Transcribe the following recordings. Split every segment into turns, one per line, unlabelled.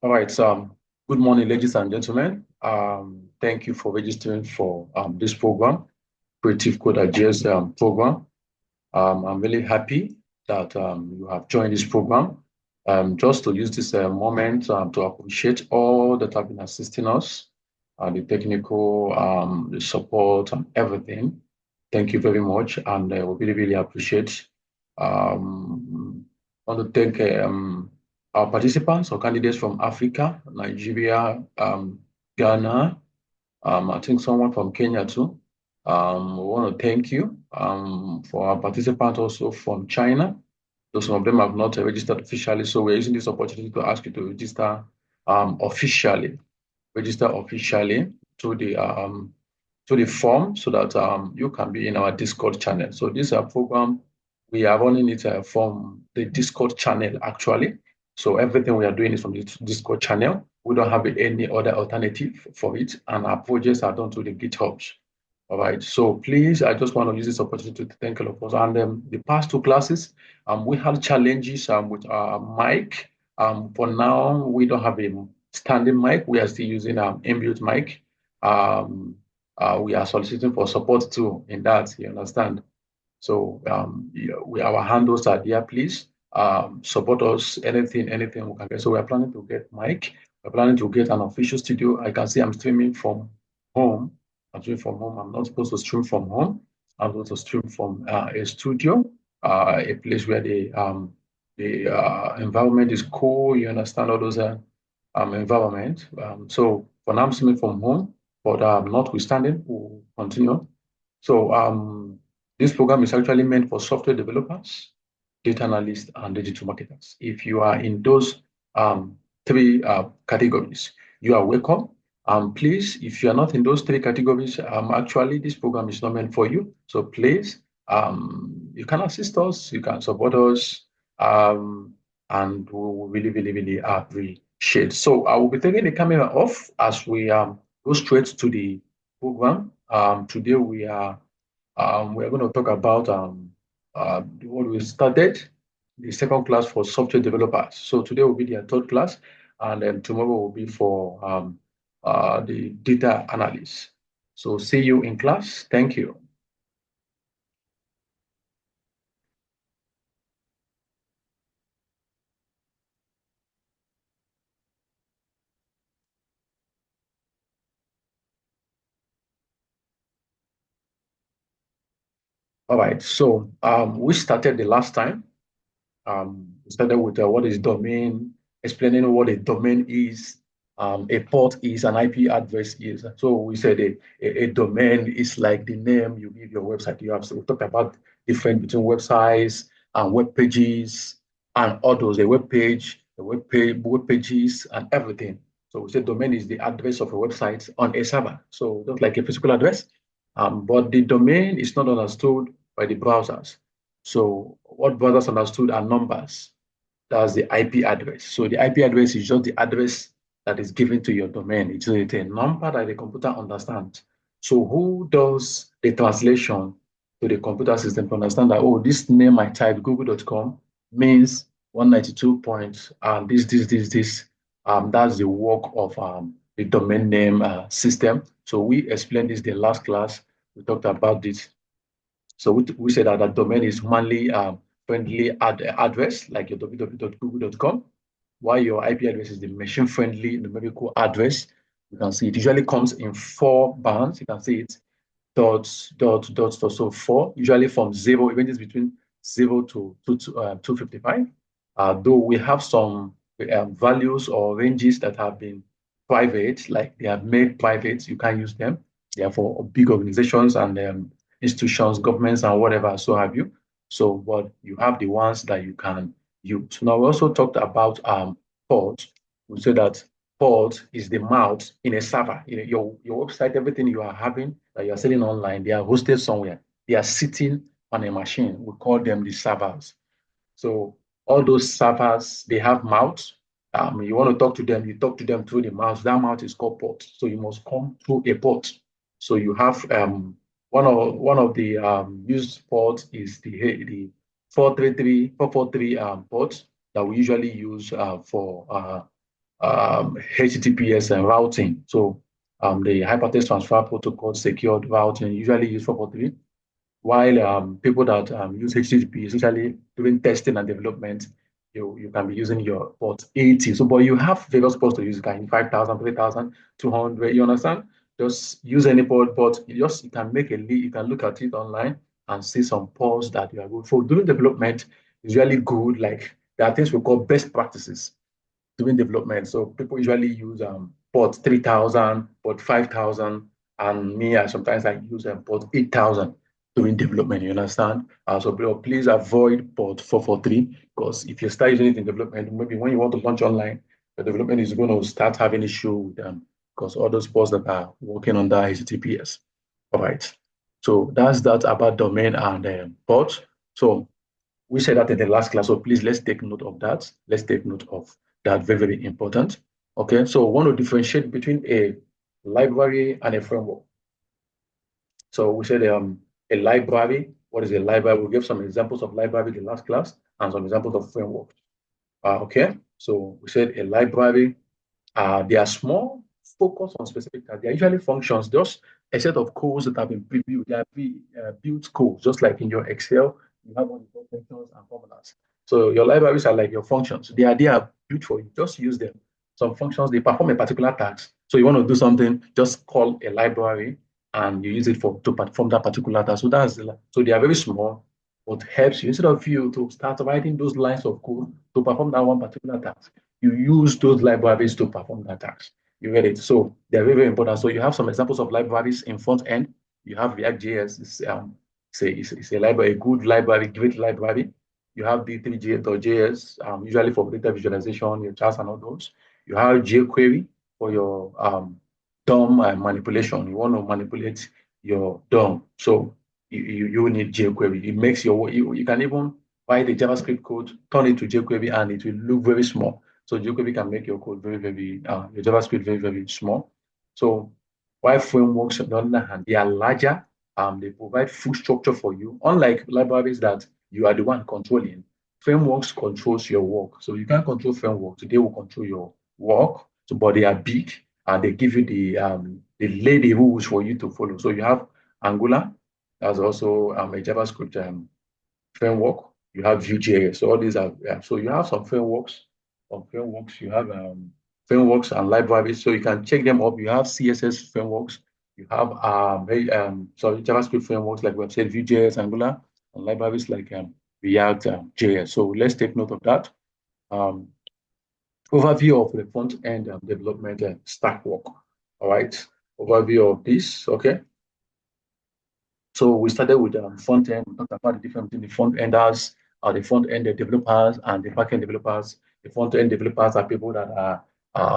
All right. Good morning, ladies and gentlemen. Thank you for registering for this program, CreativeCoderJed program. I'm really happy that you have joined this program. Just to use this moment to appreciate all that have been assisting us, the technical, the support, and everything. Thank you very much, and we really, really appreciate. I want to thank our participants or candidates from Africa, Nigeria, Ghana, I think someone from Kenya too. We want to thank you for our participants also from China. Though some of them have not registered officially, so we're using this opportunity to ask you to register officially. Register officially to the form so that you can be in our Discord channel. So this program, we are running it from the Discord channel actually. So everything we are doing is from the Discord channel. We don't have any other alternative for it, and our projects are done to the GitHubs. All right. So please, I just want to use this opportunity to thank all of us. And the past two classes, we had challenges with our mic. For now, we don't have a standing mic. We are still using inbuilt mic. We are soliciting for support too in that. You understand? So our handles are there. Please support us. Anything we can get. So we are planning to get mic. We're planning to get an official studio. I can see I'm streaming from home. I'm streaming from home. I'm not supposed to stream from home. I'm supposed to stream from a studio, a place where the environment is cool. You understand all those environment. So for now, I'm streaming from home, but notwithstanding, we'll continue. So this program is actually meant for software developers, data analysts, and digital marketers. If you are in those three categories, you are welcome. Please, if you are not in those three categories, actually, this program is not meant for you. So please, you can assist us, you can support us, and we will really, really, really appreciate. So I will be taking the camera off as we go straight to the program. Today we are going to talk about what we started, the second class for software developers. So today will be the third class, and then tomorrow will be for the data analysts. So see you in class. Thank you. All right. So we started the last time. We started with what is domain, explaining what a domain is, a port is, an IP address is. So we said a domain is like the name you give your website. You have to talk about difference between websites and web pages and all those, a web page, web pages, and everything. So we said domain is the address of a website on a server. So just like a physical address. But the domain is not understood by the browsers. So what brothers understood are numbers. That's the IP address. So the IP address is just the address that is given to your domain. It's a number that the computer understands. So who does the translation to the computer system to understand that, oh, this name I typed, google.com, means 192 points, and this. That's the work of the domain name system. So we explained this the last class. We talked about this. So we said that the domain is humanly friendly address, like your www.google.com, while your IP address is the machine friendly numerical address. You can see it usually comes in 4 bands. You can see it dots, so 4, usually from 0, it ranges between 0 to 255. Though we have some values or ranges that have been private, like they are made private, you can't use them. They are for big organizations and institutions, governments, and whatever, so have you. So, but you have the ones that you can use. Now, we also talked about port. We said that port is the mouth in a server. You know, your website, everything you are having that you are selling online, they are hosted somewhere. They are sitting on a machine. We call them the servers. So all those servers, they have mouths. You want to talk to them, you talk to them through the mouth. That mouth is called port. So you must come through a port. So you have one of the used ports is the 433 443 port that we usually use for HTTPS and routing. So the hypertext transfer protocol secured routing usually use 443, while people that use HTTP, especially doing testing and development, you can be using your port 80. So, but you have various ports to use. You can use 5,000, 3,000, 200. You understand? Just use any port, but you can make a lead. You can look at it online and see some ports that you are good for. Doing development is really good. Like there are things we call best practices doing development. So people usually use port 3,000, port 5,000, and me, I sometimes I use port 8,000 doing development. You understand? So please avoid port 443 because if you start using it in development, maybe when you want to launch online, the development is going to start having issue with them because all those ports that are working under HTTPS. All right. So that's that about domain and port. So we said that in the last class, so please let's take note of that. Let's take note of that. Very, very important. Okay, so we want to differentiate between a library and a framework. So we said a library. What is a library? We gave some examples of library in the last class and some examples of framework. Okay, so we said a library they are small, focus on specific tasks. They are usually functions, just a set of codes that have been pre-built. They are built codes, just like in your Excel, you have all the functions and formulas. So your libraries are like your functions. They are built for you. Just use them. Some functions, they perform a particular task. So you want to do something, just call a library and you use it to perform that particular task. So they are very small, but helps you instead of you to start writing those lines of code to perform that one particular task you use those libraries to perform that task. You get it? So they're very, very important. So you have some examples of libraries in front end. You have React.js. It's a library, a good library, great library. You have D3.js, usually for data visualization, your charts and all those. You have jQuery for your DOM manipulation. You want to manipulate your DOM. So you need jQuery. It makes you can even write the JavaScript code, turn it to jQuery, and it will look very small. So jQuery can make your code very, very, your JavaScript very, very small. So while frameworks, on the other hand, they are larger, they provide full structure for you. Unlike libraries that you are the one controlling, frameworks controls your work. So you can't control frameworks, they will control your work. So, but they are big and they give you they lay the rules for you to follow. So you have Angular, that's also a JavaScript framework. You have Vue.js. So all these are so you have some frameworks. You have frameworks and libraries. So you can check them up. You have CSS frameworks. You have JavaScript frameworks like we've said, Vue.js, Angular, and libraries like React JS. So let's take note of that. Overview of the front end development stack work. All right. Overview of this. Okay. So we started with front end. We talked about the difference between the front enders, the front end developers, and the back end developers. The front end developers are people that are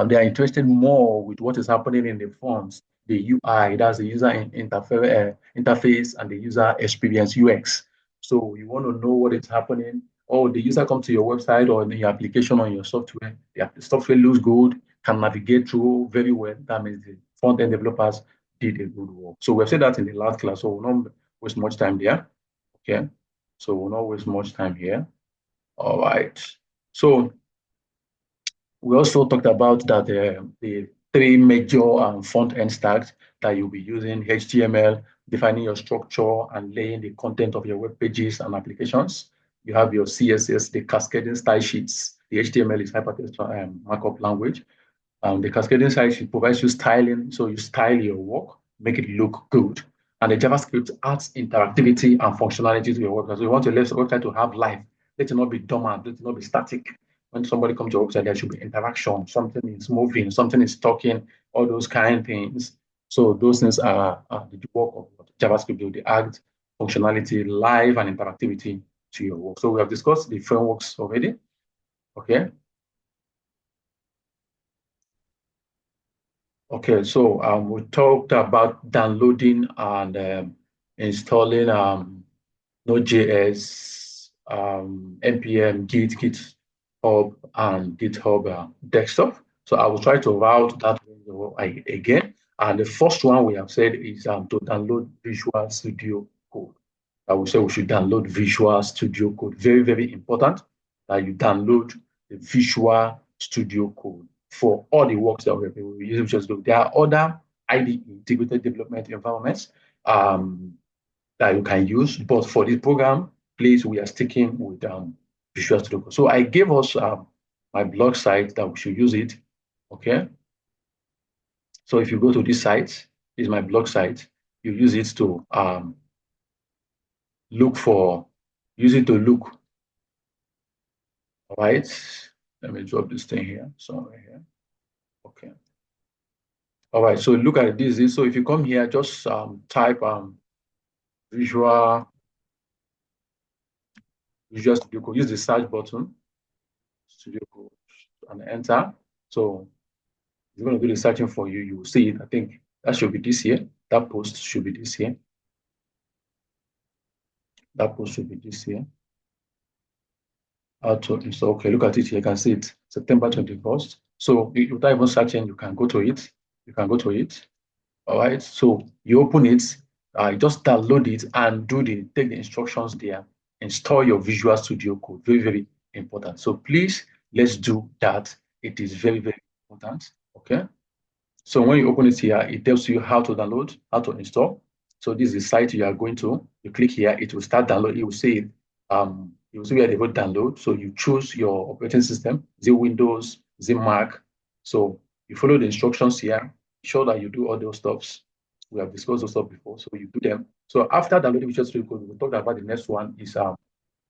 they are interested more with what is happening in the front, the UI, that's the user interface, and the user experience UX. So you want to know what is happening. Oh, the user comes to your website or in your application on your software. The software looks good, can navigate through very well. That means the front end developers did a good work. So we've said that in the last class, so we'll not waste much time there. Okay. So we'll not waste much time here. All right. So we also talked about that the three major front end stacks that you'll be using: HTML, defining your structure and laying the content of your web pages and applications. You have your CSS, the cascading style sheets. The HTML is hypertext markup language. The cascading style sheet provides you styling, so you style your work, make it look good. And the JavaScript adds interactivity and functionality to your website. So you want your website to have life. Let it not be dormant. Let it not be static. When somebody comes to your website, there should be interaction. Something is moving. Something is talking. All those kind of things. So those things are the work of JavaScript. They add functionality, live, and interactivity to your work. So we have discussed the frameworks already. Okay. Okay, so we talked about downloading and installing Node.js, npm, GitHub, and GitHub desktop. So I will try to route that again. And the first one we have said is to download Visual Studio Code. I will say we should download Visual Studio Code. Very, very important that you download the Visual Studio Code. for all the works that we're using Visual Studio. There are other IDE, integrated development environments, that you can use, but for this program, please, we are sticking with Visual Studio. So I gave us my blog site that we should use it. Okay. So if you go to this site, this is my blog site. You use it to use it to look. All right. Let me drop this thing here. Somewhere here. Okay. All right. So look at this. So if you come here, just type Visual Studio Code. Use the search button, Studio Code, and enter. So you're going to do the searching for you. You will see it. I think that should be this here. That post should be this here. That post should be this here. So okay, look at it here. You can see it, September 21st. So without even searching, you can go to it. You can go to it. All right. So you open it, just download it and take the instructions there. Install your Visual Studio Code. Very, very important. So please, let's do that. It is very, very important. Okay. So when you open it here, it tells you how to download, how to install. So this is the site you are going to. You click here, it will start download. It will say, you will see where they will download. So you choose your operating system, is it Windows, is it Mac? So you follow the instructions here. Sure that you do all those stuffs. We have discussed those stuff before, so you do them. So after downloading Visual Studio Code, we'll talk about the next one is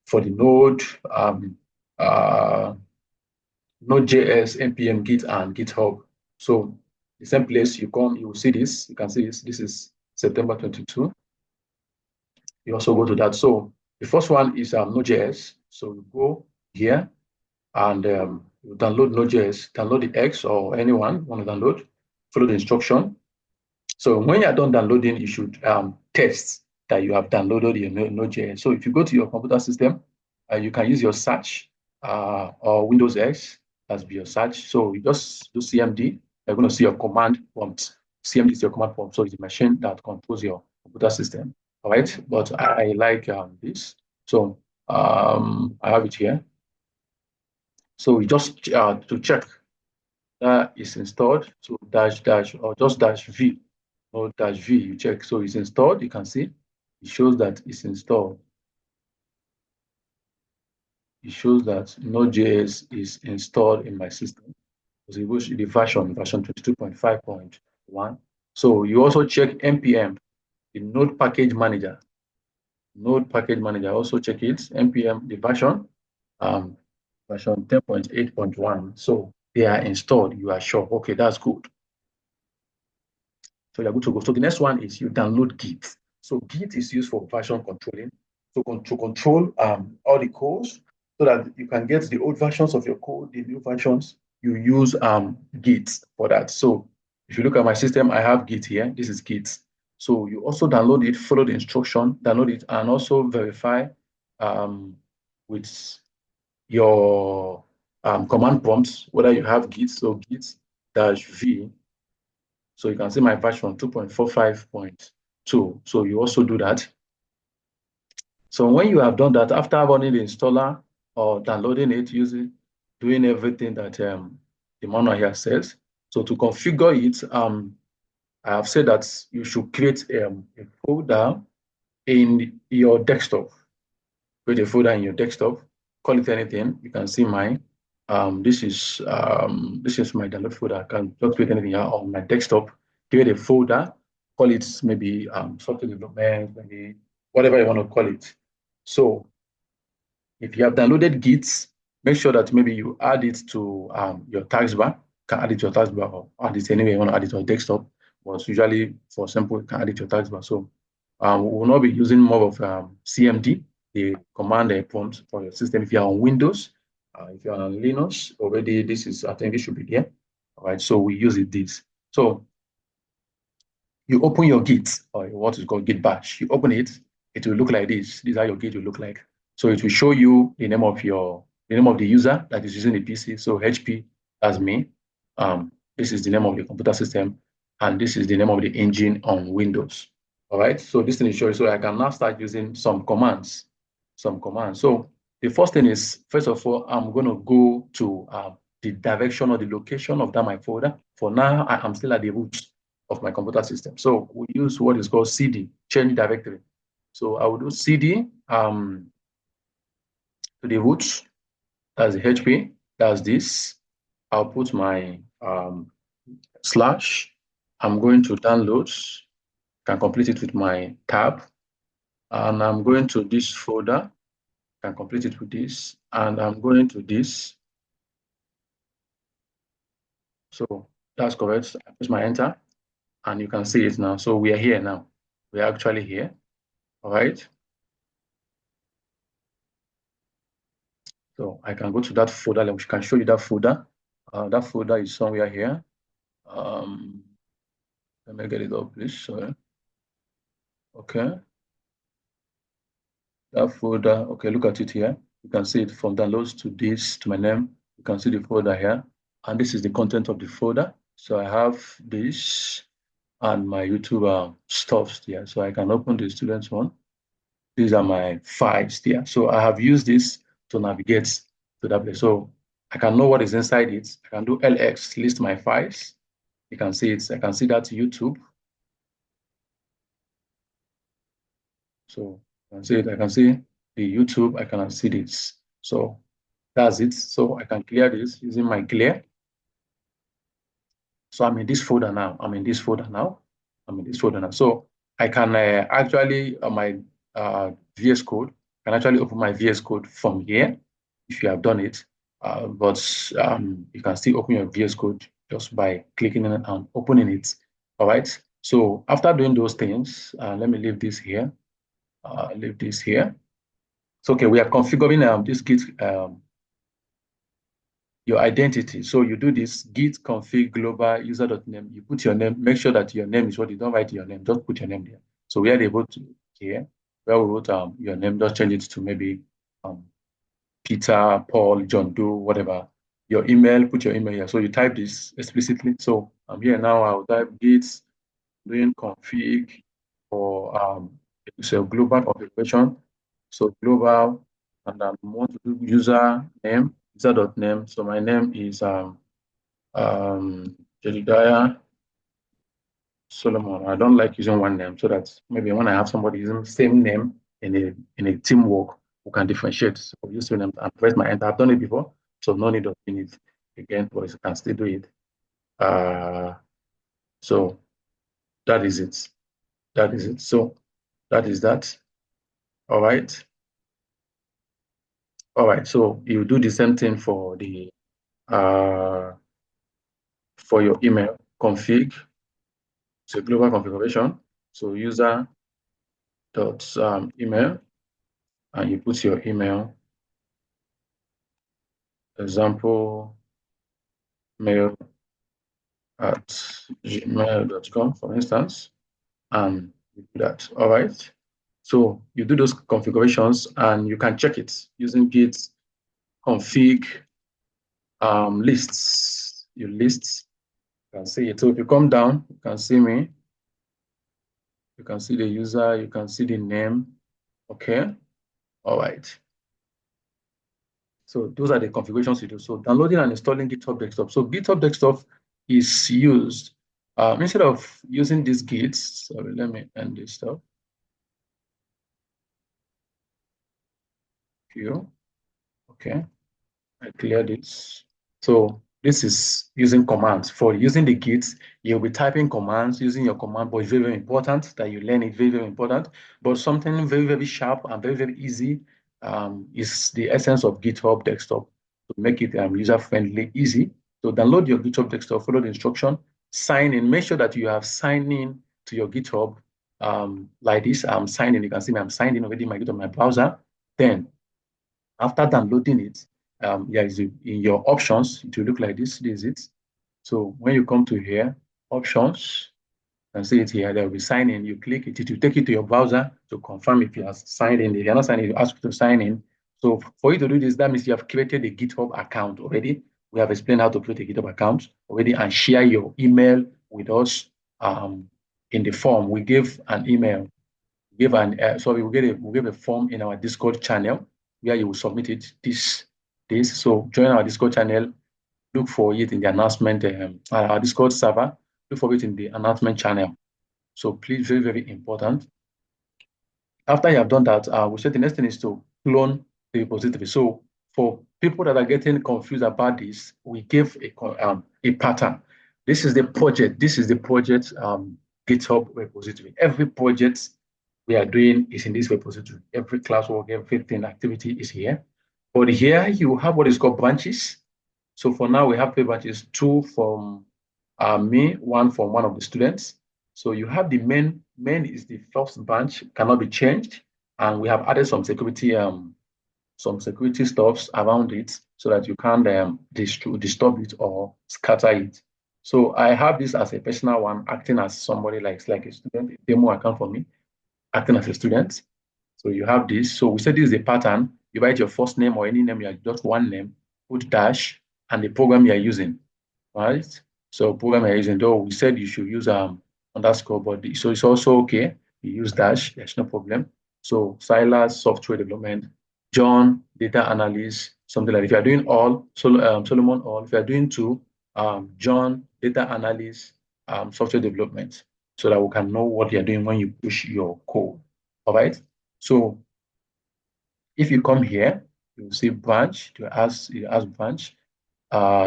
for the Node, Node.js, npm, Git, and GitHub. So the same place you come, you will see this. You can see this. This is September 22. You also go to that. So the first one is Node.js. So you go here and you download Node.js, download the X or anyone want to download, follow the instruction. So when you're done downloading, you should test that you have downloaded your Node.js. So if you go to your computer system, you can use your search or Windows X as be your search. So you just do CMD. You're going to see your command prompt. CMD is your command prompt. So it's the machine that controls your computer system. All right. But I like this. So I have it here. So we just to check that is installed. So dash or just -v or -v, you check. So it's installed. You can see it shows that it's installed. It shows that Node.js is installed in my system. The version 22.5.1. So you also check npm, the Node package manager. Node package manager, also check it. npm, the version 10.8.1. So they are installed. You are sure. Okay, that's good. So you're good to go. So the next one is you download Git. So Git is used for version controlling. So to control all the codes so that you can get the old versions of your code, the new versions, you use Git for that. So if you look at my system, I have Git here. This is Git. So you also download it, follow the instruction, download it, and also verify with your command prompts whether you have Git. So Git-v. So you can see my version 2.45.2. So you also do that. So when you have done that, after running the installer or downloading it, doing everything that the manual here says. So to configure it, I have said that you should create a folder in your desktop. Create a folder in your desktop, call it anything. You can see mine. This is my download folder. I can just create anything here on my desktop. Create a folder, call it maybe software development, maybe whatever you want to call it. So if you have downloaded Git, make sure that maybe you add it to your taskbar. You can add it to your taskbar or add it anywhere you want to add it to your desktop. But usually, for example, you can add it to your taskbar. So we will not be using more of CMD, the command prompt for your system. If you're on Windows, if you're on Linux, already I think this should be there. All right, so we use this. So you open your Git, or what is called Git bash. You open it, it will look like this. This is how your Git will look like. So it will show you the name of the user that is using the PC. So HP, that's me. This is the name of the computer system, and this is the name of the engine on Windows. All right. So this thing is showing. So I can now start using some commands. So the first thing is, first of all, I'm going to go to the direction or the location of that my folder. For now, I am still at the root of my computer system. So we use what is called CD, change directory. So I will do CD to the root, that's the HP, that's this. I'll put my slash. I'm going to downloads, can complete it with my tab. And I'm going to this folder, can complete it with this. And I'm going to this. So that's correct. I press my enter and you can see it now. So we are here now. We are actually here. All right. So I can go to that folder, which can show you that folder. That folder is somewhere here. Let me get it up, please. Sorry. Okay. That folder, okay, look at it here. You can see it from downloads to this, to my name. You can see the folder here. And this is the content of the folder. So I have this and my YouTube stuff here. So I can open the students one. These are my files there. So I have used this to navigate to that place. So I can know what is inside it. I can do LX, list my files. You can see it. I can see that YouTube. So I can see it. I can see the YouTube. I can see this. So that's it. So I can clear this using my clear. So I'm in this folder now. I'm in this folder now. I'm in this folder now. So I can actually, my VS Code, can actually open my VS Code from here if you have done it. But you can still open your VS Code just by clicking on it and opening it. All right. So after doing those things, let me leave this here. Leave this here. So, okay, we are configuring this Git your identity. So you do this git config global user.name. You put your name, make sure that your name is what you don't write your name, just put your name there. So we are able to here, where we wrote your name, just change it to maybe Peter, Paul, John Doe, whatever. Your email, put your email here. So you type this explicitly. So I'm here now, I'll type git doing config for it's a global configuration. So global, and I want to do user name, user.name. So my name is Jedediah Solomon. I don't like using one name, so that maybe when I have somebody using the same name in a teamwork, we can differentiate. So use two names and press my enter. I've done it before, so no need of doing it again, but you can still do it. So that is it. That is it. So that is that. All right. All right. So you do the same thing for the for your email config. It's a global configuration. So user dot email, and you put your email, example mail at gmail.com, for instance, and you do that. All right. So you do those configurations and you can check it using git config lists. You list, you can see it. So if you come down, you can see me. You can see the user, you can see the name. Okay. All right. So those are the configurations you do. So downloading and installing GitHub Desktop. So GitHub Desktop is used instead of using these Gits. Sorry, let me end this stuff. Here. Okay. I clear this. So this is using commands. For using the Git, you'll be typing commands using your command, but it's very, very important that you learn it, very, very important. But something very, very sharp and very, very easy is the essence of GitHub Desktop to make it user-friendly, easy. So download your GitHub Desktop, follow the instruction, sign in, make sure that you have signed in to your GitHub like this. I'm signed in, you can see me, I'm signed in already in my GitHub, my browser. Then after downloading it, in your options, it will look like this. This is it. So when you come to here, options, you can see it here. There will be sign in. You click it. It will take you to your browser to confirm if you are signed in. If you're not signed in, you ask you to sign in. So for you to do this, that means you have created a GitHub account already. We have explained how to create a GitHub account already and share your email with us in the form. We give an email. We give we give a form in our Discord channel where you will submit it. So join our Discord channel. look for it in the announcement, our Discord server, look for it in the announcement channel. So please, very, very important. After you have done that, we said the next thing is to clone the repository. So for people that are getting confused about this, we give a pattern. This is the project. This is the project GitHub repository. Every project we are doing is in this repository. Every classwork, everything, activity is here. But here you have what is called branches. So for now, we have 3 branches, 2 from me, 1 from one of the students. So you have the main is the first branch, cannot be changed. And we have added some security stuffs around it so that you can't disturb it or scatter it. So I have this as a personal one, acting as somebody like a student, a demo account for me, acting as a student. So you have this. So we said this is a pattern. You write your first name or any name, you have just one name, put dash, and the program you are using, right? So program you're using, though we said you should use underscore, but so it's also okay. You use dash, there's no problem. So Silas, software development, John, data analyst, something like if you're doing all, Solomon all, if you're doing 2, John, data analyst, software development, so that we can know what you're doing when you push your code. All right. So if you come here, you will see branch, you ask branch.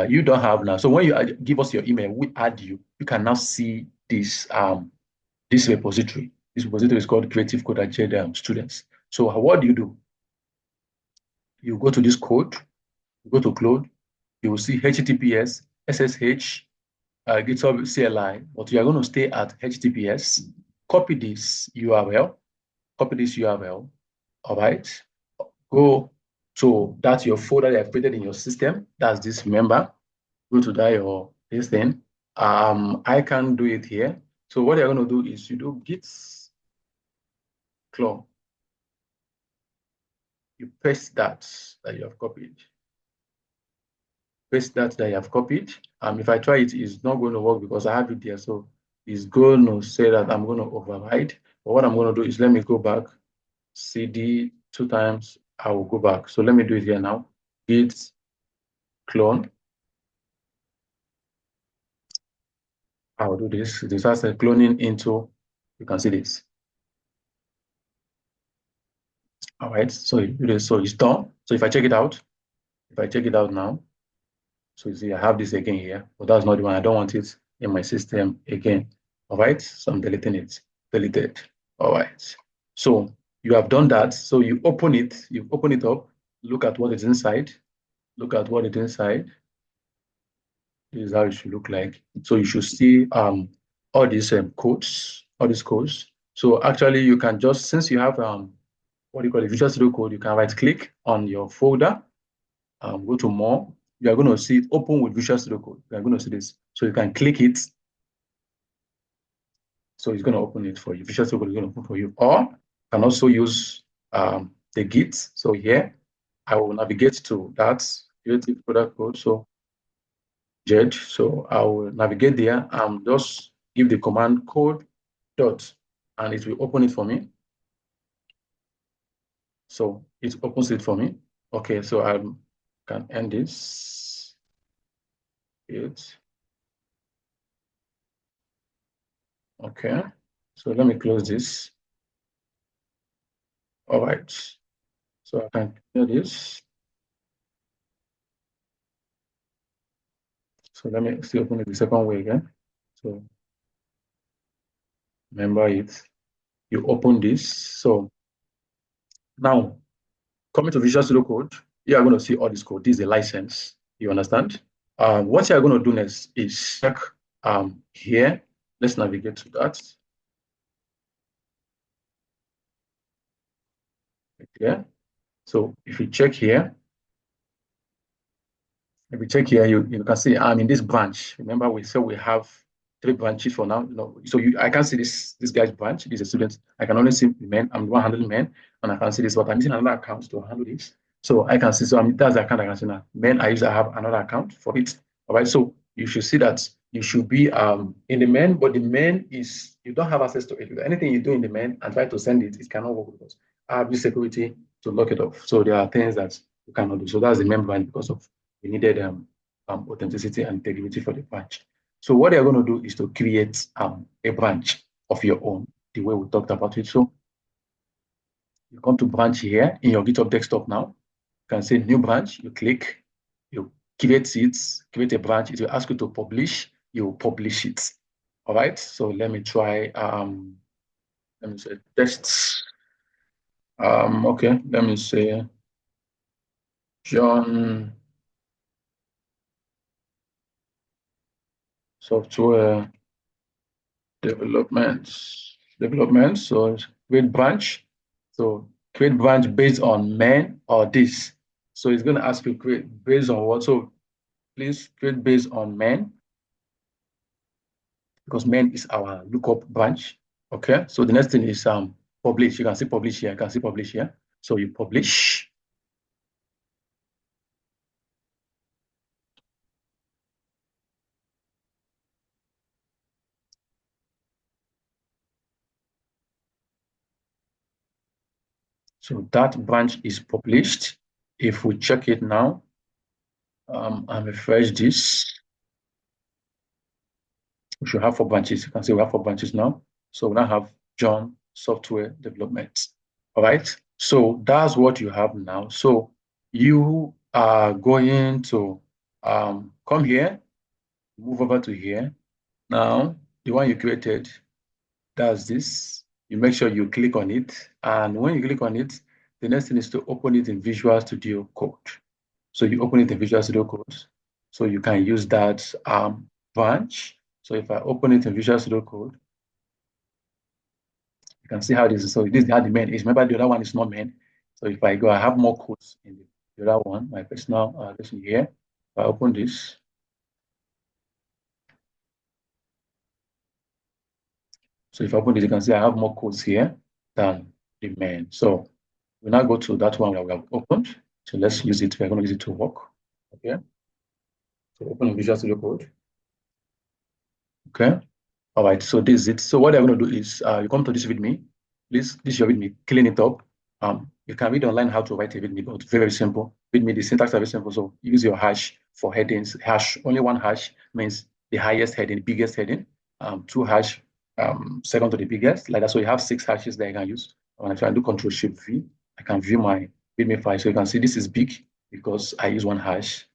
You don't have now. So when you give us your email, we add you. You can now see this this repository. This repository is called CreativeCoderJed students. So what do? You go to this code, you go to code, you will see HTTPS, SSH, GitHub CLI, but you are going to stay at HTTPS. Copy this URL, all right? Go to that's your folder that I've created in your system. That's this, remember. Go to that or this thing. I can do it here. So what you're going to do is you do git clone. You paste that you have copied. Paste that you have copied. If I try it, it's not going to work because I have it there. So it's going to say that I'm going to override. But what I'm going to do is let me go back, CD 2 times, I will go back. So let me do it here now. Git clone. I will do this. This has a cloning into, you can see this. All right, so you do this, so it's done. So if I check it out now, so you see I have this again here, but that's not the one. I don't want it in my system again. All right, so I'm deleting it. Deleted. All right, so you have done that. So you open it up, look at what is inside. Look at what is inside. This is how it should look like. So you should see all these codes, So actually you can just, since you have what do you call it, Visual Studio Code, you can right click on your folder, go to more. You are going to see open with Visual Studio Code. You are going to see this. So you can click it. So it's going to open it for you. Visual Studio Code is going to open for you. Or you can also use the Git. So here, I will navigate to that Creative Product Code. So Jed. So I will navigate there and just give the command code dot, and it will open it for me. So it opens it for me. Okay, so I can end this. Okay, so let me close this. All right, so I can clear this. So let me still open it the second way again. So remember it, you open this. So now coming to Visual Studio Code, you are going to see all this code. This is a license. You understand? What you are going to do next is check here. Let's navigate to that. Yeah. So if you check here, you can see I'm in this branch. Remember, we said we have 3 branches for now. So I can see this guy's branch. This is a student. I can only see the men. I'm the one handling men, and I can see this. But I'm using another account to handle this. So I can see. So that's the account I can see now. Men, I have another account for it. All right. So you should see that you should be in the men, but the men is you don't have access to it. Anything you do in the men and try to send it, it cannot work because I have this security to lock it off. So there are things that you cannot do. So that's the main branch because of we needed authenticity and integrity for the branch. So what you're going to do is to create a branch of your own, the way we talked about it. So you come to branch here in your GitHub desktop now. You can say new branch, you click, you create it, create a branch. It will ask you to publish, you publish it. All right, so let me try, let me say tests. Okay, let me say John software development. So create branch. So create branch based on men or this. So it's going to ask you create based on what? So please create based on men, because men is our lookup branch. Okay. So the next thing is publish. You can see publish here. You can see publish here. So you publish. So that branch is published. If we check it now, and refresh this, we should have 4 branches. You can see we have 4 branches now. So we now have John software development. All right. So that's what you have now. So you are going to come here, move over to here. Now, the one you created, that's this. You make sure you click on it. And when you click on it, the next thing is to open it in Visual Studio Code. So you open it in Visual Studio Code. So you can use that branch. So if I open it in Visual Studio Code, you can see how this is. So this is how the main is. Remember, the other one is not main. So if I go, I have more codes in the other one, my personal this here. If I open this, so if I open this, you can see I have more codes here than the main. So we now go to that one that we have opened. So let's use it. We're going to use it to work. Okay. So open in Visual Studio Code. Okay. All right. So this is it. So what I'm going to do is you come to this with me. This is your readme. Clean it up. You can read online how to write a readme, but very, very simple. Readme, the syntax is very simple. So use your hash for headings. Hash, only one hash means the highest heading, biggest heading. 2 hash, second to the biggest. Like that. So you have 6 hashes that I can use. When I try and do Control Shift V, I can view my readme file. So you can see this is big because I use 1 hash.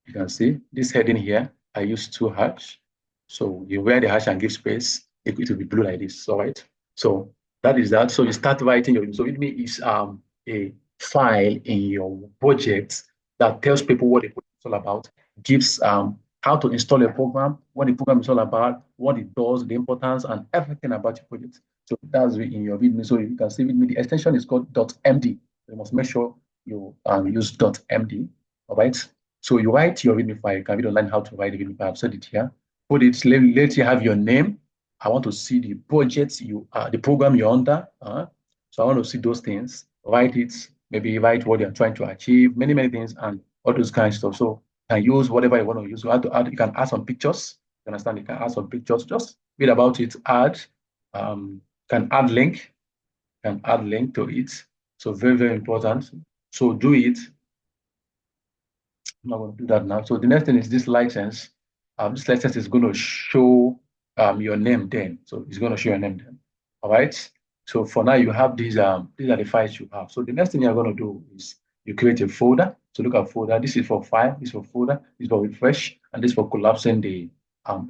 You can see this heading here, I use 2 hash. So you wear the hash and give space, it will be blue like this. All right. So that is that. So you start writing your, so readme is a file in your project that tells people what the project is all about, gives how to install a program, what the program is all about, what it does, the importance, and everything about your project. So that's in your readme. So you can see readme, the extension is called .md. You must make sure you use .md. All right. So you write your readme file. You can read online how to write the readme file. I've said it here. Put it, let you have your name. I want to see the project you the program you're under. So I want to see those things. Write it, maybe write what you're trying to achieve, many, many things, and all those kinds of stuff. So you can use whatever you want to use. You can add some pictures. You understand? You can add some pictures. Just read about it, add, can add link, to it. So very, very important. So do it. I'm not going to do that now. So the next thing is this license. This license is going to show your name then. So it's going to show your name then. All right. So for now, you have these are the files you have. So the next thing you're going to do is you create a folder. So look at folder. This is for file. This is for folder. This is for refresh. And this is for collapsing the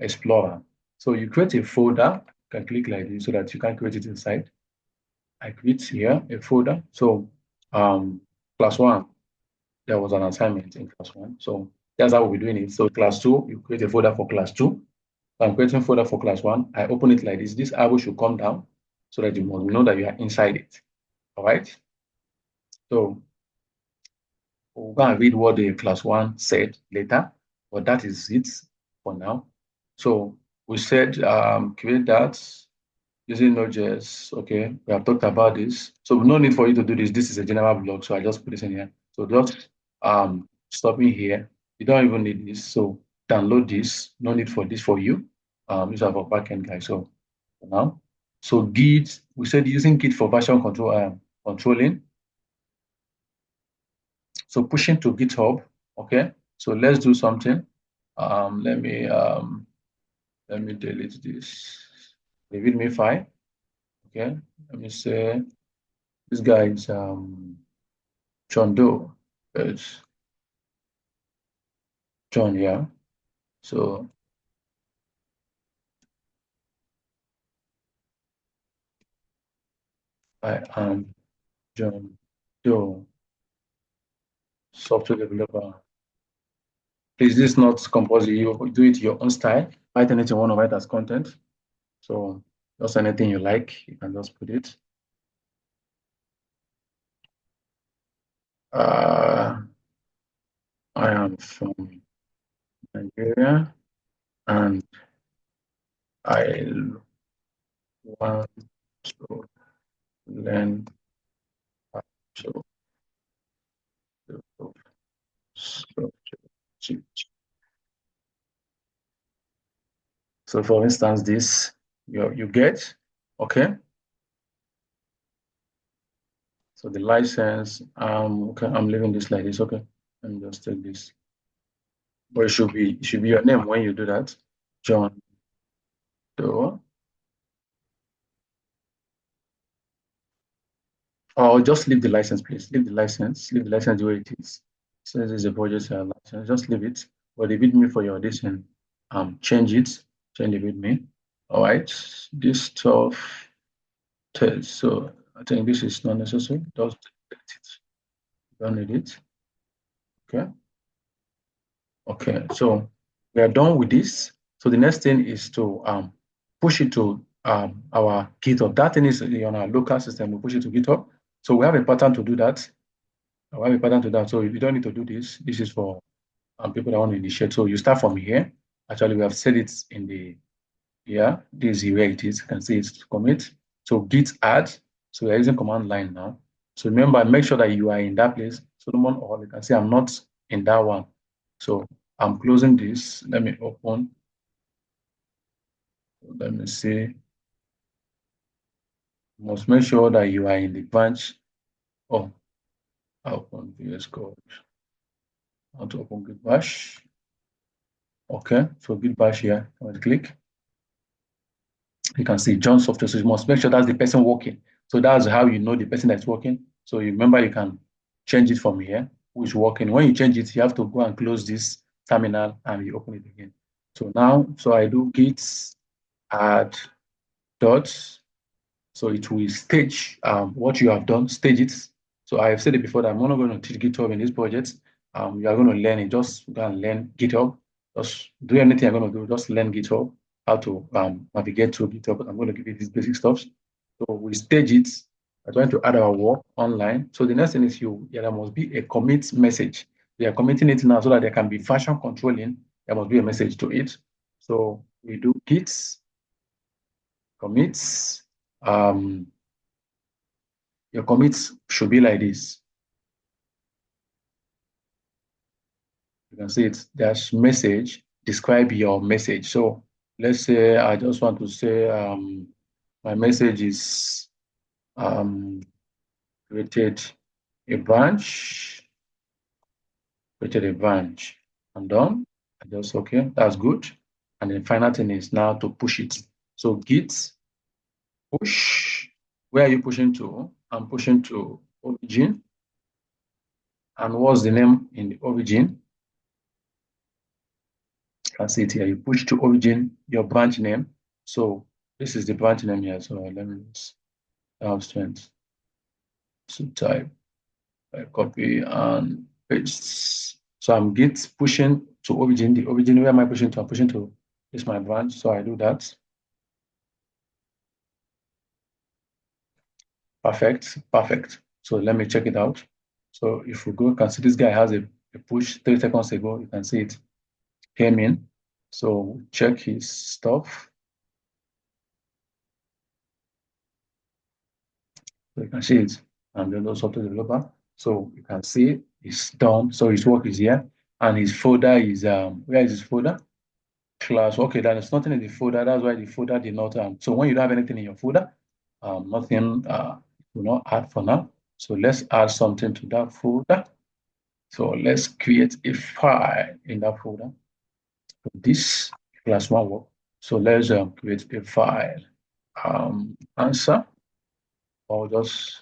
Explorer. So you create a folder. You can click like this so that you can create it inside. I create here a folder. So class 1. There was an assignment in class 1. So that's how we're doing it. So class 2, you create a folder for class 2. So I'm creating a folder for class 1. I open it like this. This arrow should come down so that you must know that you are inside it. All right. So we'll go and read what the class 1 said later, but that is it for now. So we said create that using Node.js. Okay, we have talked about this. So no need for you to do this. This is a general blog, so I just put this in here. So just stopping here. You don't even need this. So download this. No need for this for you. These are for backend guys. So for now. So Git, we said using Git for version control controlling. So pushing to GitHub. Okay. So let's do something. Let me delete this. The readme file. Okay. Let me say this guy is John Doe. It's John, yeah. So I am John Doe, software developer. Please, this is not compulsory. You do it your own style. Write anything you want to write as content. So just anything you like, you can just put it. I am from Nigeria and I want to learn how to develop software. So for instance, this you get, okay. So the license, okay, I'm leaving this like this, okay. Let me just take this. But it should be your name when you do that. John Doe. Or just leave the license, please. Leave the license. Leave the license where it is. Since it's a project license, just leave it. But the readme for your audition, change it. Change the readme. All right. This stuff. So I think this is not necessary. Just delete it. Don't need it. Okay. Okay. So we are done with this. So the next thing is to push it to our GitHub. That thing is on our local system. We push it to GitHub. So we have a pattern to do that. We have a pattern to that. So you don't need to do this. This is for people that want to initiate. So you start from here. Actually, we have set it in the here. This is where it is. You can see it's commit. So git add. So we are using command line now. So remember, make sure that you are in that place. Solomon, or you can see I'm not in that one. So I'm closing this. Let me open. Let me see. You must make sure that you are in the branch. Oh, I'll open VS Code. How to open Git Bash. Okay, so Git Bash here. I click. You can see John Software. So you must make sure that's the person working. So that's how you know the person that's working. So you remember you can change it from here, who is working. When you change it, you have to go and close this terminal and you open it again. So now, so I do git add dots. So it will stage what you have done, stage it. So I have said it before that I'm not going to teach GitHub in this project. You are going to learn it. Just go and learn GitHub. Just do anything you're going to do. Just learn GitHub, how to navigate through GitHub. I'm going to give you these basic stuff. So we stage it. We're trying to add our work online. So the next thing is there must be a commit message. We are committing it now so that there can be version controlling. There must be a message to it. So we do git commits. Your commits should be like this. You can see it. There's message. Describe your message. So let's say I just want to say my message is created a branch. Created a branch. I'm done. I just okay. That's good. And the final thing is now to push it. So git push. Where are you pushing to? I'm pushing to origin. And what's the name in the origin? You can see it here. You push to origin your branch name. So this is the branch name here. So let me just have strength. So type, I copy and paste. So I'm git pushing to origin. The origin, where am I pushing to? I'm pushing to this my branch. So I do that. Perfect, perfect. So let me check it out. So if we go, you can see this guy has a push 3 seconds ago. You can see it came in. So check his stuff. So you can see it. I'm the software developer. So you can see it's done. So his work is here. And his folder is where is his folder? Class. Okay, there's nothing in the folder. That's why the folder did not so when you don't have anything in your folder, nothing will not add for now. So let's add something to that folder. So let's create a file in that folder. this class one work. So let's create a file. Answer, or just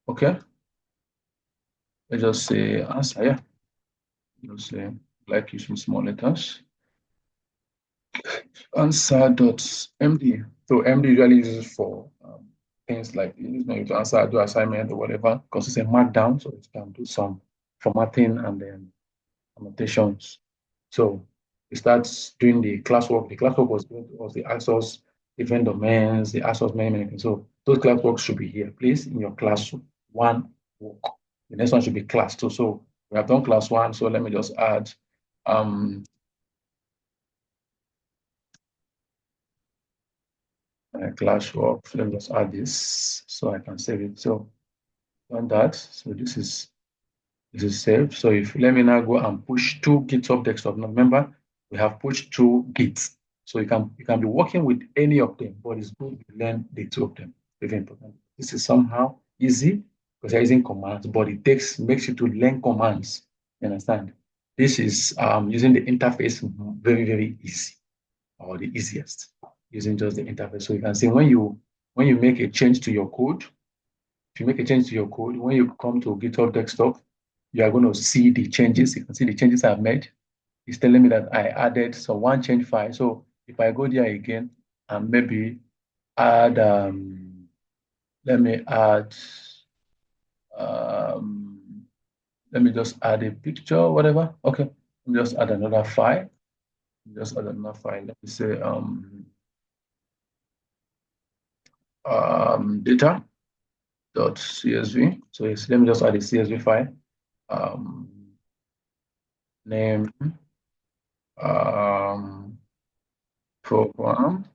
okay. Let's just say answer. Yeah, just say like using small letters. Answer.md. So MD usually uses for things like maybe to answer, do assignment or whatever, because it's a markdown, so it can do some formatting and then annotations. So it starts doing the classwork. The classwork was the access different domains, the access many things. So those classwork should be here. Please in your class one work. The next one should be class two. So we have done class one. So let me just add classwork. Let me just add this so I can save it. So done that. So this is saved. So if let me now go and push to GitHub desktop. Now remember, we have pushed to Git. So you can be working with any of them, but it's good to learn the two of them. Very important. This is somehow easy because you're using commands, but it makes you to learn commands. You understand? This is using the interface very easy, or the easiest, using just the interface. So you can see when you make a change to your code, if you make a change to your code, when you come to GitHub desktop, you are going to see the changes. You can see the changes I've made. It's telling me that I added one change file. So if I go there again and maybe add, let me add, um, let me just add a picture, whatever. Okay, let me just add another file. Just add another file. Let me say data.csv. So let me just add a CSV file. Name, program,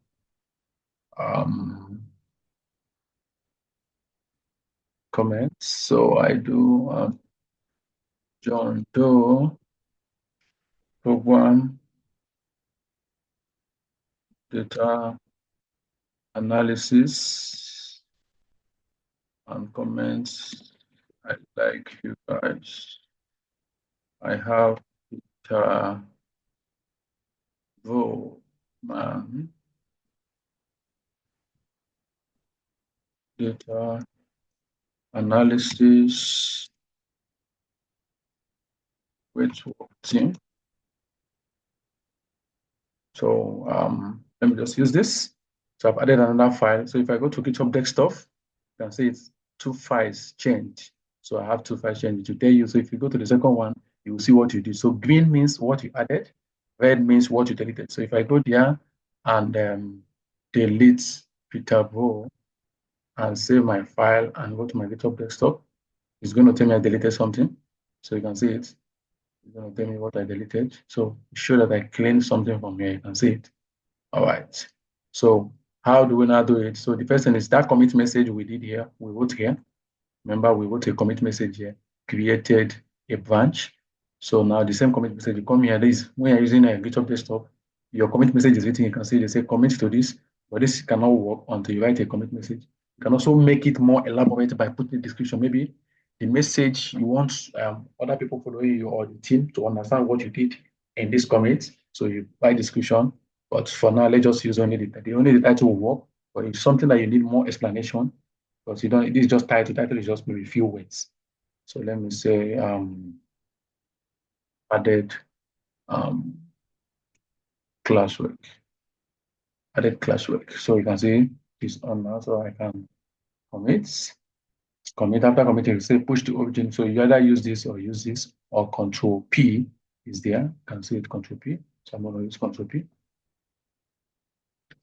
comments. So I do John Doe program data analysis and comments. I like you guys. I have data man data analysis with work team. So let me just use this. So I've added another file. So if I go to GitHub desktop, you can see it's two files changed. So I have two files changed to tell you. So if you go to the second one, you will see what you did. So green means what you added, red means what you deleted. So if I go there and delete Peter Bo and save my file and go to my GitHub desktop, it's going to tell me I deleted something. So you can see it. It's going to tell me what I deleted. So show that I cleaned something from here. You can see it. All right. So how do we now do it? So the first thing is that commit message we did here. We wrote here. Remember, we wrote a commit message here, created a branch. So now the same commit message, you come here, this when you're using a GitHub desktop, your commit message is written. You can see they say commit to this, but this cannot work until you write a commit message. You can also make it more elaborate by putting a description. Maybe the message you want other people following you or the team to understand what you did in this commit. So you write description. But for now, let's just use only the title will work. But if something that you need more explanation, because you don't, this is just title. Title is just maybe a few words. So let me say added classwork. Added classwork. So you can see this on now. So I can commit. Commit after committing, you say push to origin. So you either use this or Control P is there. You can see it Control P. So I'm going to use Control P.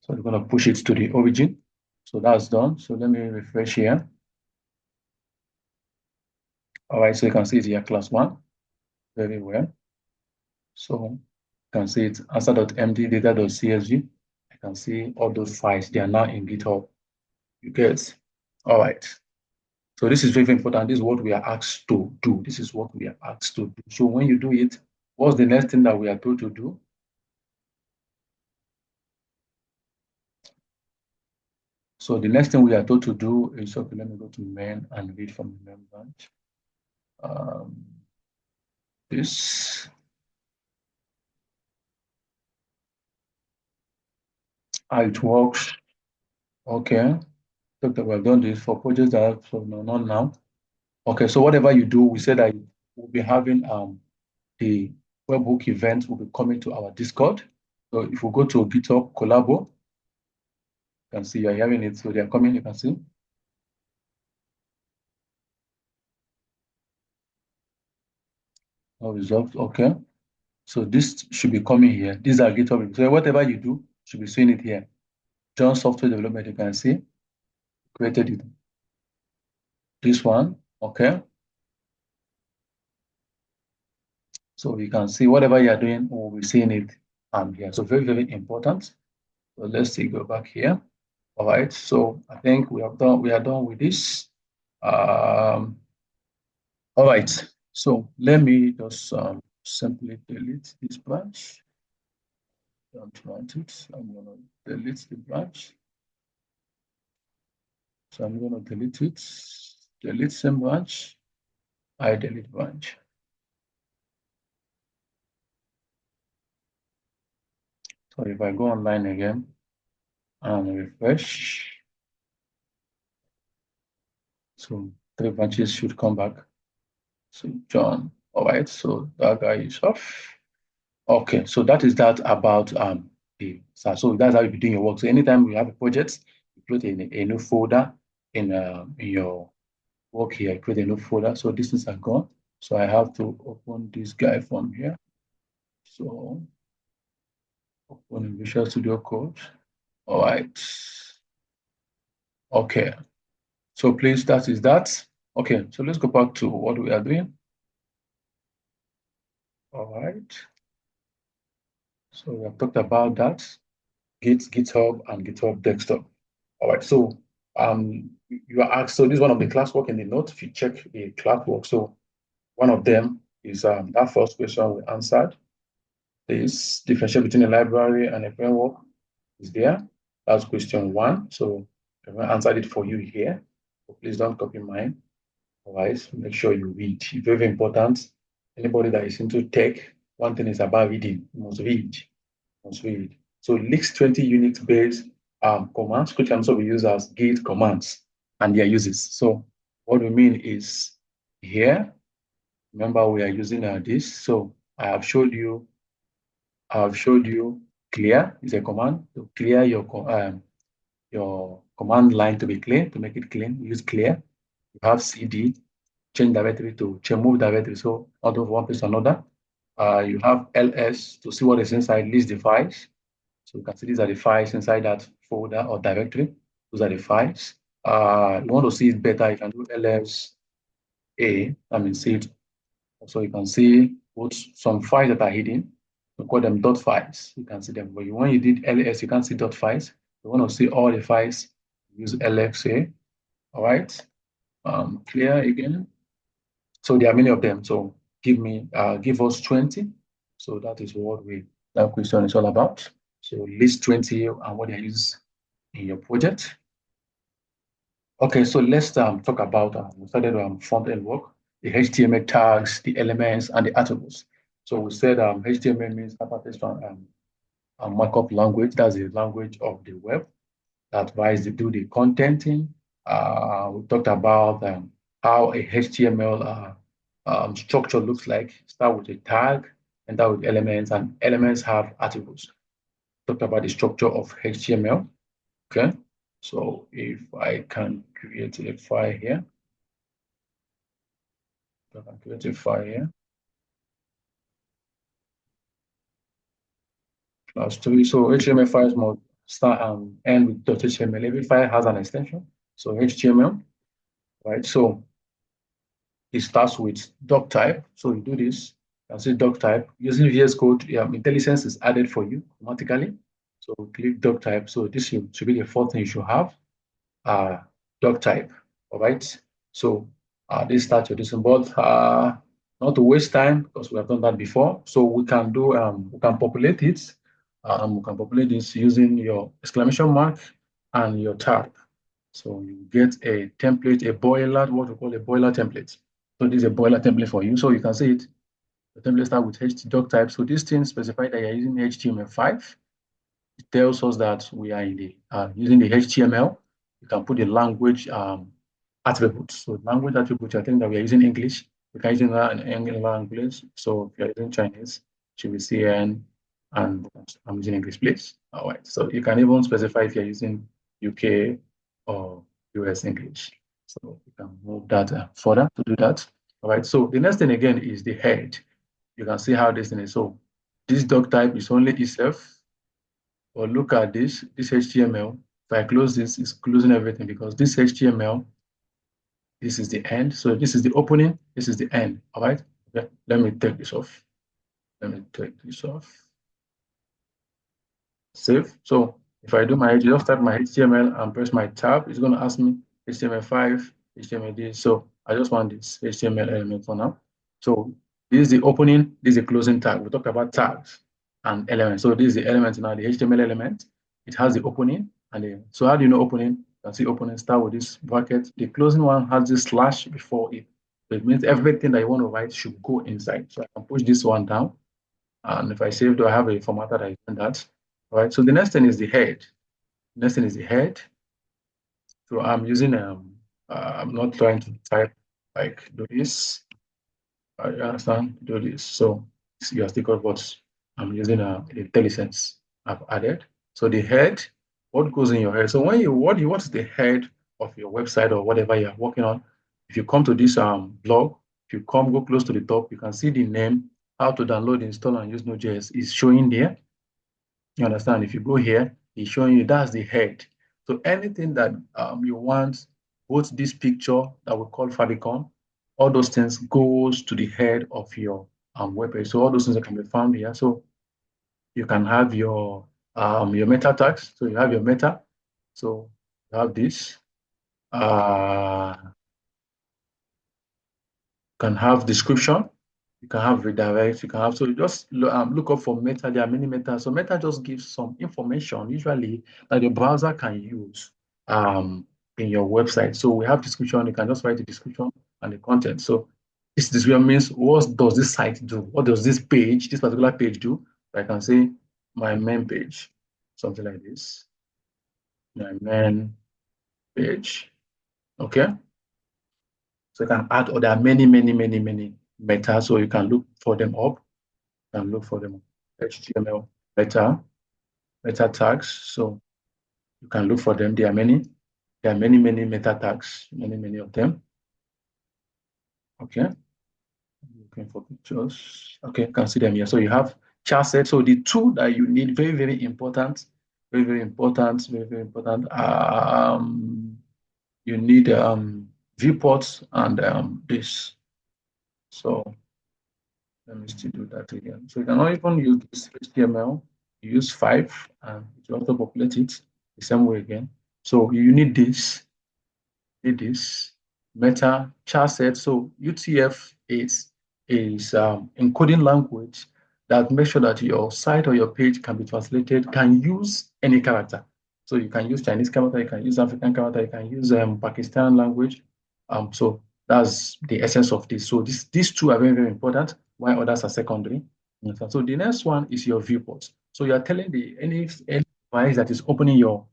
So we're going to push it to the origin. So that's done. So let me refresh here. All right, so you can see it here, class one, very well. So you can see it answer.md data.csv. I can see all those files, they are now in GitHub. You get? All right. So this is very important. This is what we are asked to do. This is what we are asked to do. So when you do it, what's the next thing that we are told to do? So the next thing we are told to do is, okay, let me go to main and read from the main branch. this. How it works. Okay. Talked about done this for projects that are so no, not now. Okay, so whatever you do, we said that we'll be having the webhook event will be coming to our Discord. So if we go to GitHub Collabo, you can see you're hearing it. So they are coming, you can see. No results. Okay. So this should be coming here. These are GitHub. So whatever you do, should be seeing it here. John Software Development, you can see. Created it. This one. Okay. So you can see whatever you are doing, we'll be seeing it here. So very, very important. So let's see, go back here. All right. So I think we are done with this. All right. So let me just simply delete this branch. Don't want it. I'm gonna delete the branch. So I'm gonna delete it. Delete same branch. I delete branch. So if I go online again and refresh, so 3 branches should come back. So John, all right, so that guy is off. Okay, so that is that about so that's how you be doing your work. So anytime we have a project, you create a new folder in your work here, create a new folder. So these things are gone. So I have to open this guy from here. So open Visual Studio Code. All right. Okay. So please, that is that. Okay, so let's go back to what we are doing. All right. So we have talked about that. Git, GitHub, and GitHub Desktop. All right, so you are asked, so this is one of the classwork in the note. If you check the classwork, so one of them is that first question we answered. This differentiate between a library and a framework is there. That's question 1. So I'm going to answer it for you here. So please don't copy mine. Otherwise, make sure you read. It's very important. Anybody that is into tech, one thing is about reading. You must read. Must read. So list 20 Unix-based commands, which can also be used as Git commands and their uses. So what we mean is here, remember we are using this. So I have showed you clear is a command to clear your command line to be clear, to make it clean. Use clear. You have CD, change directory to move directory. So out of one place to another. You have ls to see what is inside, list the files. So you can see these are the files inside that folder or directory. Those are the files. You want to see it better, you can do ls a, see it. So you can see what some files that are hidden. We call them dot files. You can see them. But when you did ls, you can't see dot files. You want to see all the files, use lxa. All right. Clear again. So there are many of them. So give us 20. So that is what that question is all about. So list 20 and what they use in your project. Okay, so let's talk about we started front-end work, the HTML tags, the elements, and the attributes. So we said HTML means hypertext markup language. That's the language of the web that advises to do the contenting. We talked about how a HTML structure looks like. Start with a tag, and that with elements, and elements have attributes. Talked about the structure of HTML. Okay, so if I can create a file here, I can create a file here. Plus 3. So HTML files must start and end with .html. Every file has an extension. So HTML, right? So it starts with doc type. So you do this, you can see doc type. Using VS Code, IntelliSense is added for you automatically. So click doc type. So this should be the fourth thing you should have. Doc type. All right. So this starts with this symbol. Not to waste time because we have done that before. So we can do we can populate it. We can populate this using your exclamation mark and your tab. So you get a template, a boiler, what we call a boiler template. So this is a boiler template for you. So you can see it.
The template start with doc type. So this thing specifies that you're using HTML5. It tells us that we are in the using the HTML. You can put the language attributes. So language attributes, I think that we are using English. We can use that in English language. So if you're using Chinese, should we CN, and I'm using English, please. All right. So you can even specify if you're using UK or US English. So you can move that further to do that. All right. So the next thing again is the head. You can see how this thing is. So this doc type is only itself. Or look at this HTML. If I close this, it's closing everything because this HTML, this is the end. So this is the opening, this is the end. All right. Okay. Let me take this off. Let me take this off. Save. So if I do just type my HTML and press my tab, it's going to ask me HTML5, HTML. So I just want this HTML element for now. So this is the opening, this is the closing tag. We talked about tags and elements. So this is the element now, the HTML element. It has the opening and the, so how do you know opening? You can see opening start with this bracket. The closing one has this slash before it. So it means everything that you want to write should go inside. So I can push this one down. And if I save, do I have a formatter that is doing that? All right. So the next thing is the head. Next thing is the head. So I'm using I'm not trying to type like do this. I understand do this. So you are still got what I'm using the IntelliSense I've added. So the head, what goes in your head? So when you what's the head of your website or whatever you're working on? If you come to this blog, if you go close to the top, you can see the name, how to download, install, and use Node.js is showing there. You understand? If you go here, it's showing you that's the head. So anything that you want, both this picture that we call favicon, all those things goes to the head of your web page. So all those things that can be found here. So you can have your meta tags. So you have your meta. So you have this. Can have description. You can have redirect, you can have, so you just look up for meta. There are many meta. So meta just gives some information, usually, that the browser can use in your website. So we have description, you can just write the description and the content. So this description means what does this site do? What does this particular page do? So I can say my main page, something like this. My main page. Okay. So you can add, or there are many meta. So you can look for them up. And look for them HTML meta tags. So you can look for them. There are many. There are many meta tags. Many of them. Okay. Looking for pictures. Okay, you can see them here. So you have chart set. So the two that you need, very important, very important. You need viewports and this. So let me still do that again. So you can even use this HTML, you use 5, and you also populate it the same way again. So you need this, meta char set. So UTF is encoding language that makes sure that your site or your page can be translated, can use any character. So you can use Chinese character, you can use African character, you can use Pakistan language. So that's the essence of this. So these two are very important, while others are secondary. So the next one is your viewport. So you are telling any device that is opening your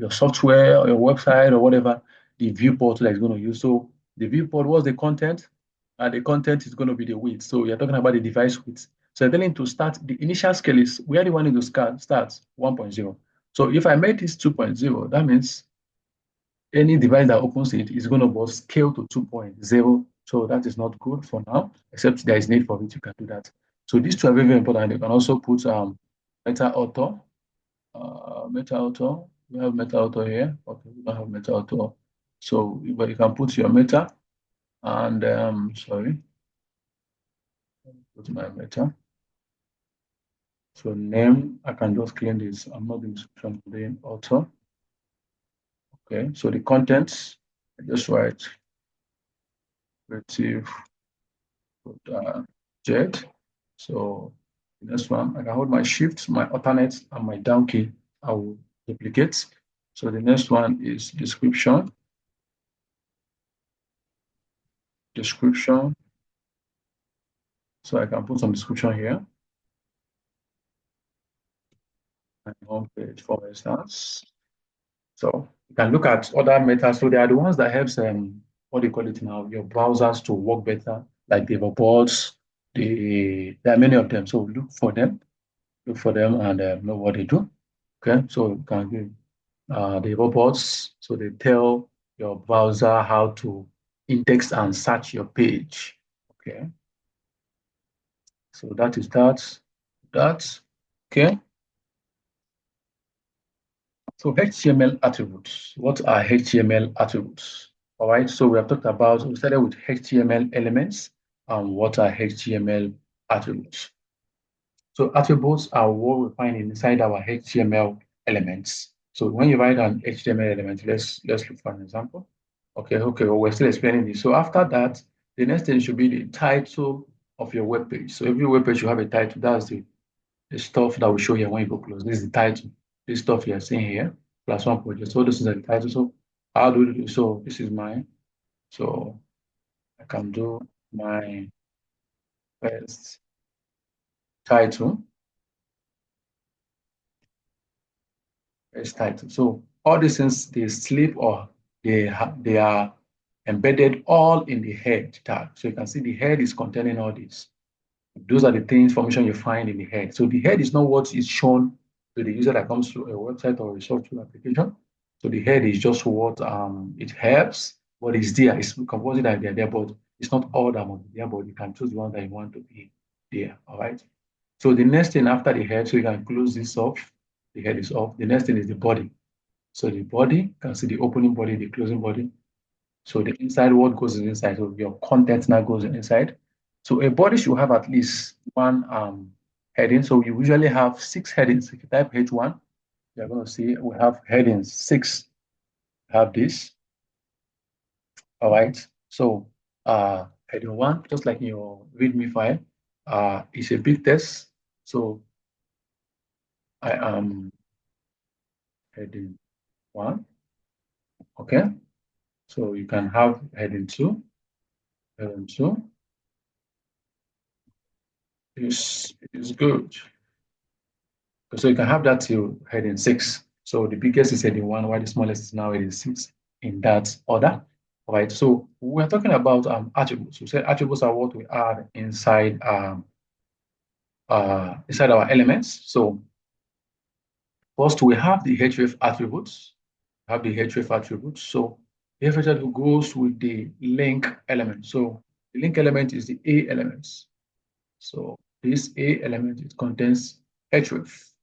software or your website or whatever, the viewport that is going to use. So the viewport was the content, and the content is going to be the width. So you're talking about the device width. So you're telling to start, the initial scale is where do you want it to start 1.0. So if I made this 2.0, that means any device that opens it is going to scale to 2.0. So that is not good for now, except there is need for it, you can do that. So these two are very important. You can also put meta author. Meta author. We have meta author here. Okay, we don't have meta author. So, but you can put your meta and sorry, put my meta. So name, I can just clean this. I'm not doing description today. Author. Okay, so the contents, I just write CreativeCoderJed. So the next one, I can hold my shift, my alternate, and my down key. I will duplicate. So the next one is description. Description. So I can put some description here. My home page, for instance. So you can look at other methods. So they are the ones that helps what do you call it now, your browsers to work better, like the bots. There are many of them. So look for them and know what they do. Okay, so you can give the robots. So they tell your browser how to index and search your page. Okay, so that is that. That. Okay. So HTML attributes. What are HTML attributes? All right. So we started with HTML elements and what are HTML attributes. So attributes are what we find inside our HTML elements. So when you write an HTML element, let's look for an example. Okay, well, we're still explaining this. So after that, the next thing should be the title of your web page. So every web page should have a title. That's the stuff that will show here when you go close. This is the title. This stuff you're seeing here, plus one project. So this is the title. So how do we do? So this is mine. So I can do my first title. First title. So all these things they sleep or they are embedded all in the head tag. So you can see the head is containing all this. Those are the things, information you find in the head. So the head is not what is shown to the user that comes to a website or a software application. So the head is just what it helps, what is there. It's composite that they're there, but it's not all that must be there, but you can choose the one that you want to be there. All right. So the next thing after the head, so you can close this off. The head is off. The next thing is the body. So the body, you can see the opening body, the closing body. So the inside, what goes inside? So your content now goes inside. So a body should have at least one heading. So you usually have 6 headings. If you type H1, you're going to see we have headings 6. Have this. All right. So heading 1, just like in your README file, is a big test. So I am heading 1. Okay. So you can have heading 2. Heading 2 is good. So you can have that till heading 6. So the biggest is heading 1, while the smallest is now heading 6 in that order. All right. So we're talking about attributes. We said attributes are what we add inside our elements. So first we have the href attributes. Have the href attributes. So the href attribute goes with the link element. So the link element is the A elements. So this A element, it contains href.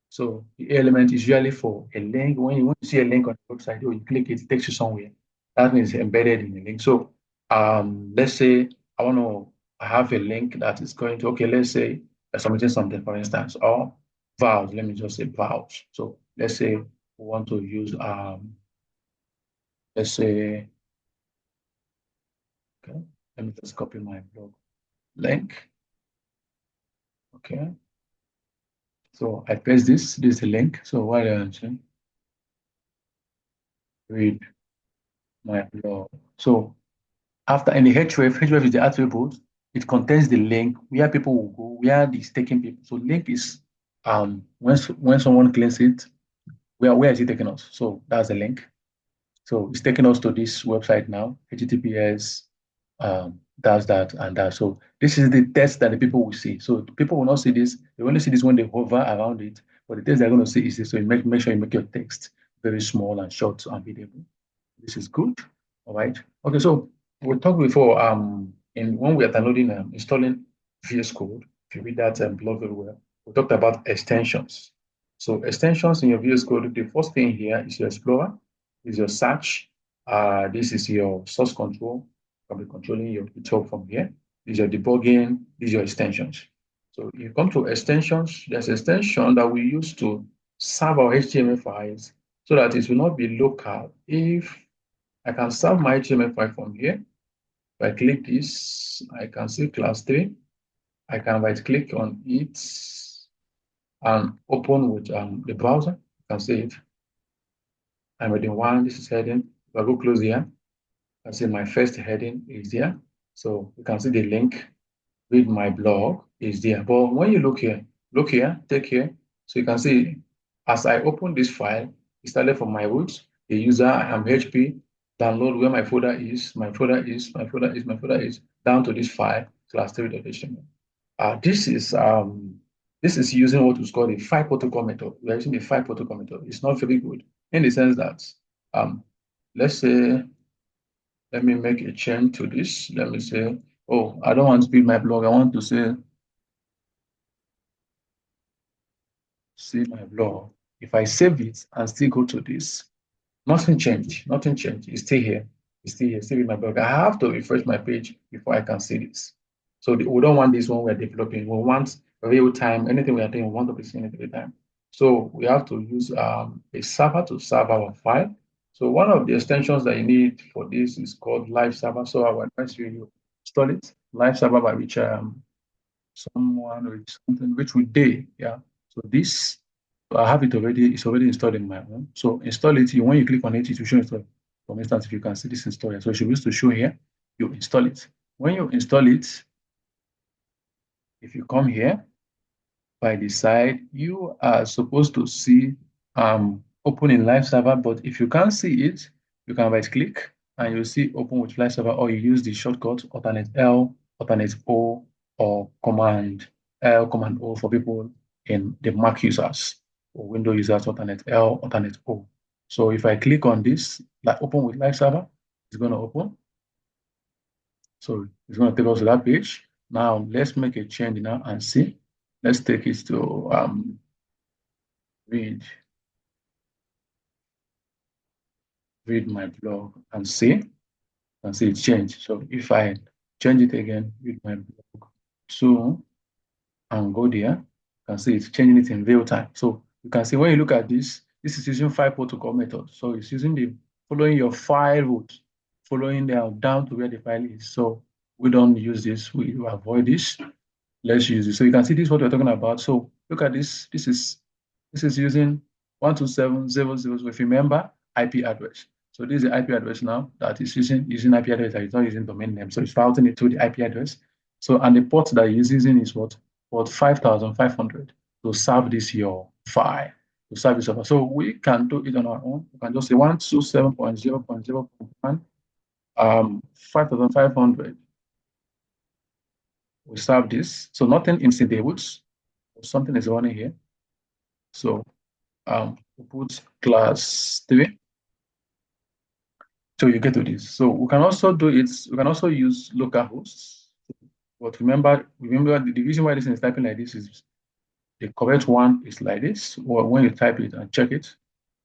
So the element is usually for a link. When you see a link on the website, or you click it, it takes you somewhere. That means it's embedded in the link. So let's say I have a link that is going to, okay, let's say submitting something, for instance, or vows. Let me just say vows. So let's say we want to use, let's say, okay, let me just copy my blog link. Okay. So I paste this is the link. So what I'm saying, read my blog. So after in the href is the attribute. It contains the link where people will go, where it's taking people. So link is when someone clicks it, where is it taking us? So that's the link. So it's taking us to this website now, HTTPS, does that and that. So this is the text that the people will see. So people will not see this. They only see this when they hover around it. But the text they're going to see is this. So you make sure you make your text very small and short and readable. This is good. All right. Okay, so we talked before in when we are downloading installing VS Code, if you read that blog very well, we talked about extensions. So extensions in your VS Code, the first thing here is your Explorer, is your search. This is your source control. I'll be controlling your GitHub from here. This is your debugging, these are your extensions. So you come to extensions, there's extension that we use to serve our HTML files so that it will not be local. If I can serve my HTML file from here, if I click this, I can see class 3. I can right click on it and open with the browser. You can see it. I'm heading 1, this is heading. If I go close here, I see my first heading is there. So you can see the link.
read my blog is there. But when you look here, take here. So you can see as I open this file, it started from my root, the user, I'm HP, download where my folder is, down to this file, class3.html. This is using what is called a file protocol method. We are using a file protocol method. It's not very good in the sense that let's say, let me make a change to this. Let me say, oh, I don't want to build my blog. I want to say, see my blog. If I save it and still go to this, nothing changed. Nothing changed. It's still here. It's still here. Still in my blog. I have to refresh my page before I can see this. So we don't want this when we're developing. We want real time. Anything we are doing, we want to be seeing it every time. So we have to use a server to serve our file. So one of the extensions that you need for this is called live server. So I would advise you install it. Live server by which someone or something which we did. Yeah. So this I have it already. It's already installed in my own. So install it. When you click on it, it will show install. For instance, if you can see this installer, so it should be to show here. You install it. When you install it, if you come here by the side, you are supposed to see open in live server. But if you can't see it, you can right click and you'll see open with live server, or you use the shortcut alternate L, alternate O, or command L, command O for people in the Mac users or Windows users, alternate L, alternate O. So if I click on this, like open with live server, it's going to open. So it's going to take us to that page. Now let's make a change now and see. Let's take it to read my blog and see. You can see it changed. So if I change it again, read my blog 2 and go there, you can see it's changing it in real time. So you can see when you look at this, this is using file protocol method. So it's using the following your file route, following down to where the file is. So we don't use this, we avoid this. Let's use it. So you can see this is what we're talking about. So look at this. This is using 127.0.0. If you remember, IP address. So this is the IP address now that is using IP address that is not using domain name. So it's routing it to the IP address. So and the port that it's using is what? Port 5500 to serve this your file. To serve this over. So we can do it on our own. We can just say 127.0.0.1 5500. We serve this. So nothing in tables. Something is running here. So we put class 3. So you get to this. So we can also do it. We can also use local hosts. But remember the reason why this is typing like this is the correct one is like this. Or when you type it and check it,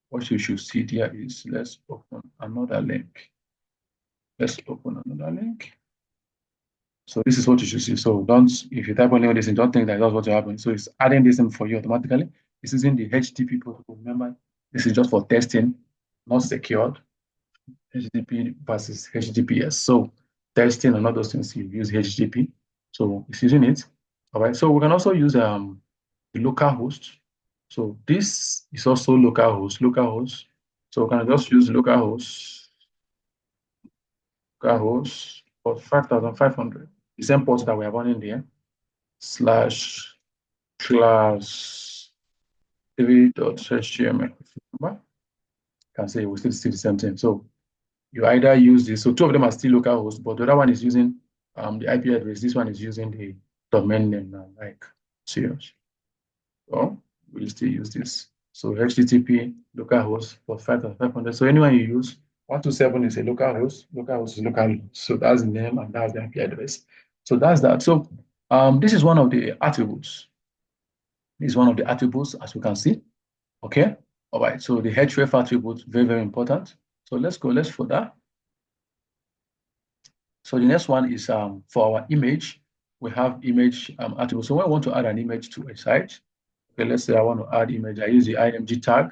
what you should see there is, let's open another link. Let's open another link. So this is what you should see. So if you type only this, don't think that that's what you're having. So it's adding this in for you automatically. It's using the HTTP protocol. Remember, this is just for testing, not secured. HTTP versus HTTPS. So testing and all those things, you use HTTP. So it's using it. All right. So we can also use the local host. So this is also local host. So we can just use local host for 5500. The same port that we are running there. /class 3.html. Remember? You can say we still see the same thing. So you either use this. So two of them are still local hosts, but the other one is using the IP address. This one is using the domain name now, like serious. So we still use this. So HTTP localhost for 5500. So anyone you use, 127 is a localhost. Localhost is local. So that's the name and that's the IP address. So that's that. So this is one of the attributes. This is one of the attributes, as we can see. Okay. All right. So the href attribute, very, very important. So let's for that. So the next one is for our image. We have image attribute. So when I want to add an image to a site, okay, let's say I want to add image. I use the img tag.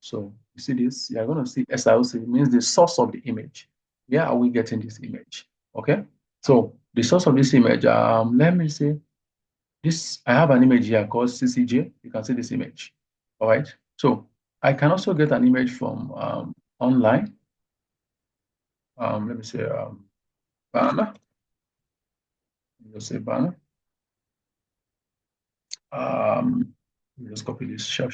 So you see this, you're going to see SRC, it means the source of the image. Where are we getting this image? Okay. So the source of this image, let me see. This, I have an image here called CCJ. You can see this image. All right. So I can also get an image from online. Let me say banner.
Just say banner. Just copy this sharp.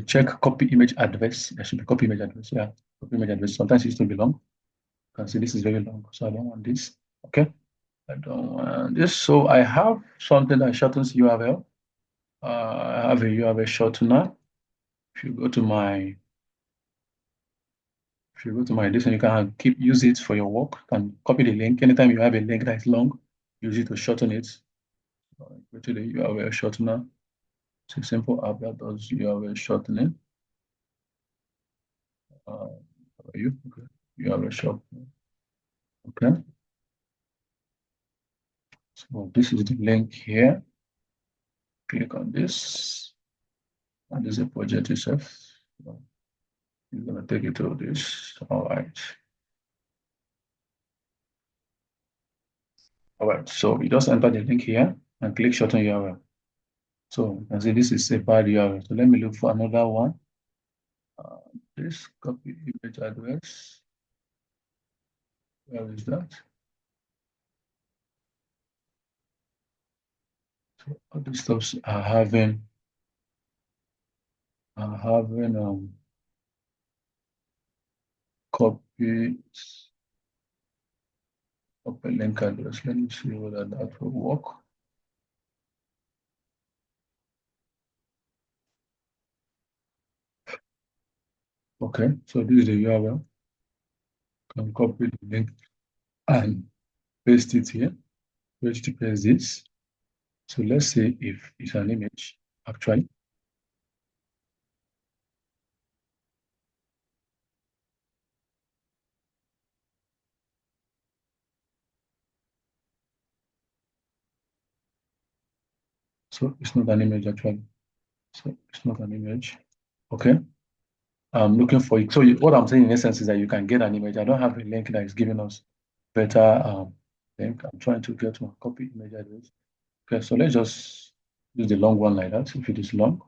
Check copy image address. There should be copy image address. Yeah, copy image address. Sometimes it used to be long. You can see this is very long, so I don't want this. Okay, I don't want this. So I have something that shortens URL. I have a URL shortener. If you go to my this, and you can use it for your work. You can copy the link. Anytime you have a link that is long, use it to shorten it. Go to the URL shortener. It's a simple app that does URL shortening. How are you? Okay. URL shortening. Okay. So this is the link here. Click on this. And this is a project itself. So you're going to take you to this. All right. All right. So you just enter the link here and click shorten URL. So you can see this is a bad URL. So let me look for another one. This copy image address. Where is that? So all these stuffs are having copy link address. Let me see whether that will work. Okay, so this is the URL. Can copy the link and paste it here. Paste this. So let's say if it's an image, actually. So it's not an image actually. So it's not an image. Okay. I'm looking for it. So what I'm saying in essence is that you can get an image. I don't have a link that is giving us better link. I'm trying to get my copy image address. Okay, so let's just use the long one like that. If it is long,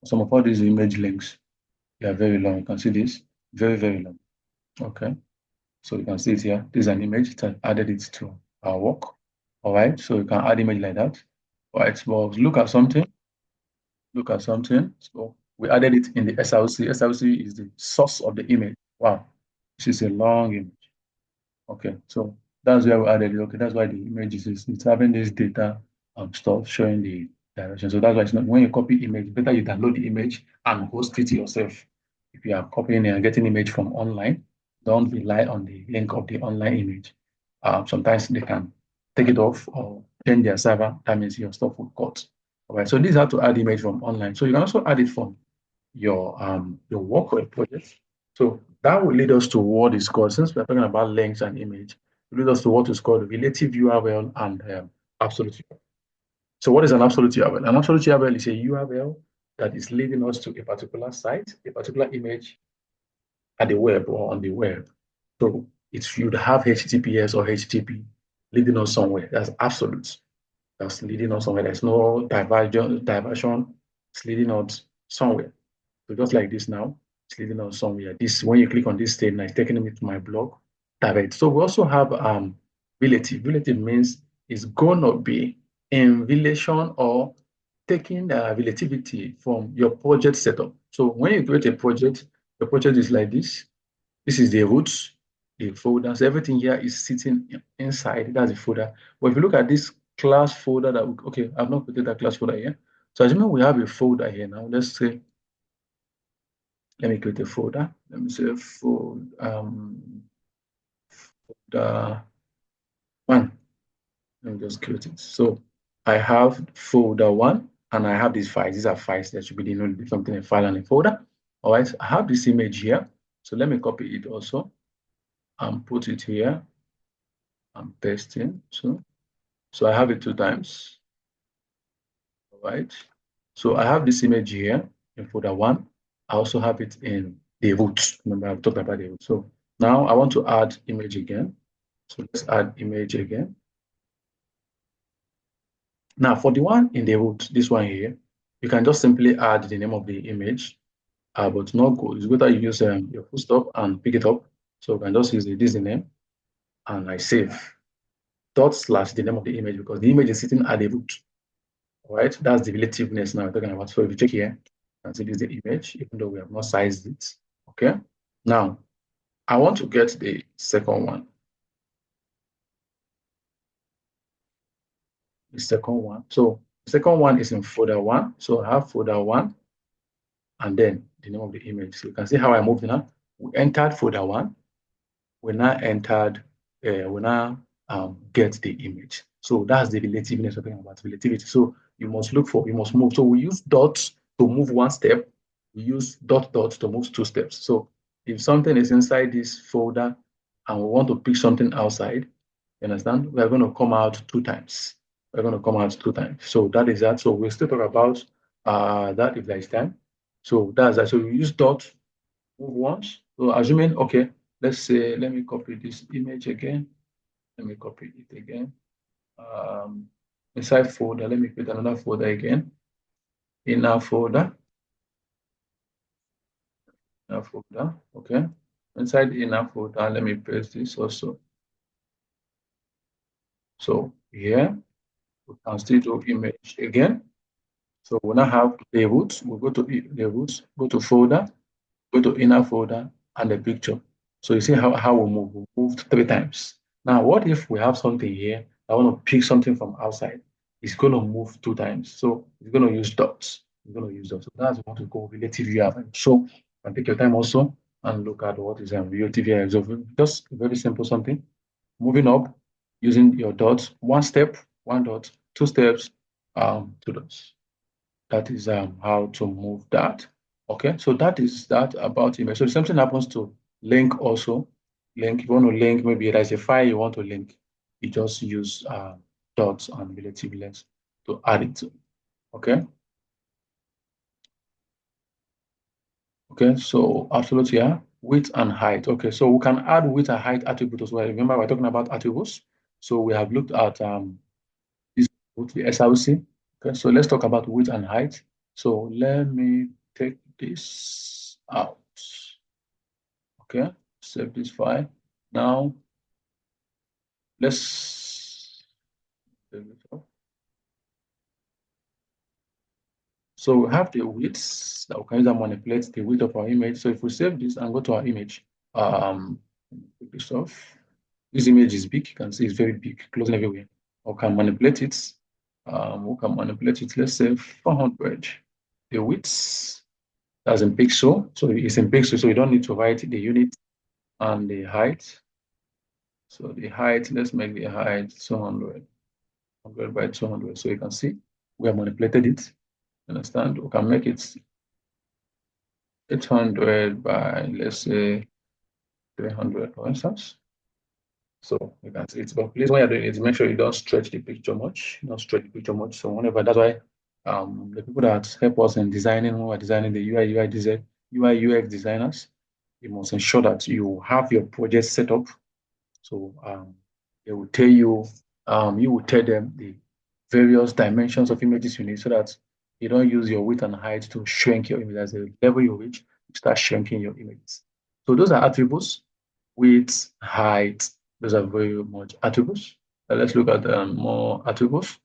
some of all these image links, they are very long. You can see this, very, very long. Okay, so you can see it here. This is an image that added it to our work. All right, so you can add image like that. All right, so look at something. Look at something. So we added it in the SRC. SRC is the source of the image. Wow, this is a long image. Okay, so that's where we added it. Okay, that's why the image is it's having this data stuff showing the direction. So that's why it's not when you copy image, better you download the image and host it yourself. If you are copying and getting image from online, don't rely on the link of the online image. Sometimes they can take it off or change their server. That means your stuff will cut. All right, so these are to add image from online. So you can also add it from your work or a project. So that will lead us to what is called, since we're talking about links and image, it lead us to what is called relative URL and absolute URL. So what is an absolute URL? An absolute URL is a URL that is leading us to a particular site, a particular image at the web or on the web. So it should have HTTPS or HTTP leading us somewhere. That's absolute. That's leading us somewhere. There's no diversion. It's leading us somewhere. So just like this now, it's leading us somewhere. This when you click on this state, now it's taking me to my blog direct. So we also have relative. Relative means it's gonna be in relation or taking relativity from your project setup. So when you create a project, the project is like this. This is the roots, the folders. Everything here is sitting inside. That's the folder. But if you look at this class folder that okay, I've not created that class folder here. So assuming we have a folder here now, let's say let me create a folder. Let me say folder one. Let me just create it. So I have folder one, and I have these files. These are files that should be denoted different between a file and a folder. All right, I have this image here. So let me copy it also and put it here. I'm pasting. So I have it two times. All right. So I have this image here in folder one. I also have it in the root. Remember, I've talked about the root. So now I want to add image again. So let's add image again. Now for the one in the root, this one here, you can just simply add the name of the image, but not go. It's better you use your full stop and pick it up. So you can just use this name and I save. dot slash the name of the image because the image is sitting at the root. All right, that's the relativeness now we're talking about. So if you check here, and see this is the image, even though we have not sized it. Okay. Now, I want to get the second one. The second one. So the second one is in folder one. So I have folder one and then the name of the image. So you can see how I moved now. We entered folder one. We now entered, we now get the image. So that's the relativeness we're talking about, relativity. So you must look for, you must move. So we use dots to move one step. We use dot to move two steps. So if something is inside this folder and we want to pick something outside, you understand? We are going to come out two times. We're going to come out two times. So that is that. So we'll still talk about that if there is time. So that's that. So we use dot, move once. So assuming, okay, let's say, let me copy this image again. Let me copy it again. Inside folder, let me create another folder again. Inner folder. Inner folder, okay. Inside inner folder, let me paste this also. So here, we can still do image again. So we now have the root. We'll go to the roots, go to folder, go to inner folder, and the picture. So you see how we move. We moved three times. Now, what if we have something here? I want to pick something from outside. It's going to move two times. So it's going to use dots. It's going to use dots. So that's what we call relative UI. So you can take your time also and look at what is relative UI. So just very simple something. Moving up, using your dots, one step, one dot, two steps, two dots. That is how to move that. Okay, so that is that about image. So something happens to link also. Link, if you want to link, maybe there's a file you want to link, you just use dots and relative links to add it to. Okay. Okay, so absolutely, yeah. Width and height. Okay, so we can add width and height attributes as well. Remember, we're talking about attributes. So we have looked at this with the SRC. Okay, so let's talk about width and height. So let me take this out. Okay, save this file. Now let's save it up. So we have the widths that we can use and manipulate the width of our image. So if we save this and go to our image, take this off. This image is big. You can see it's very big, closing everywhere. We can manipulate it. We can manipulate it. Let's say 400. The width that's in pixel. So it's in pixel, so you don't need to write the unit and the height. So the height, let's make the height 200, 100 by 200. So you can see we have manipulated it. Understand? We can make it 800 by, let's say, 300, for instance. So you can see it. But please, when you're doing it, make sure you don't stretch the picture much. Don't stretch the picture much. So whenever, that's why the people that help us in designing, when we're designing the UI UX designers, you must ensure that you have your project set up. So they will tell you, you will tell them the various dimensions of images you need so that you don't use your width and height to shrink your image. As a level you reach, you start shrinking your images. So those are attributes. Width, height, those are very much attributes. Let's look at more attributes.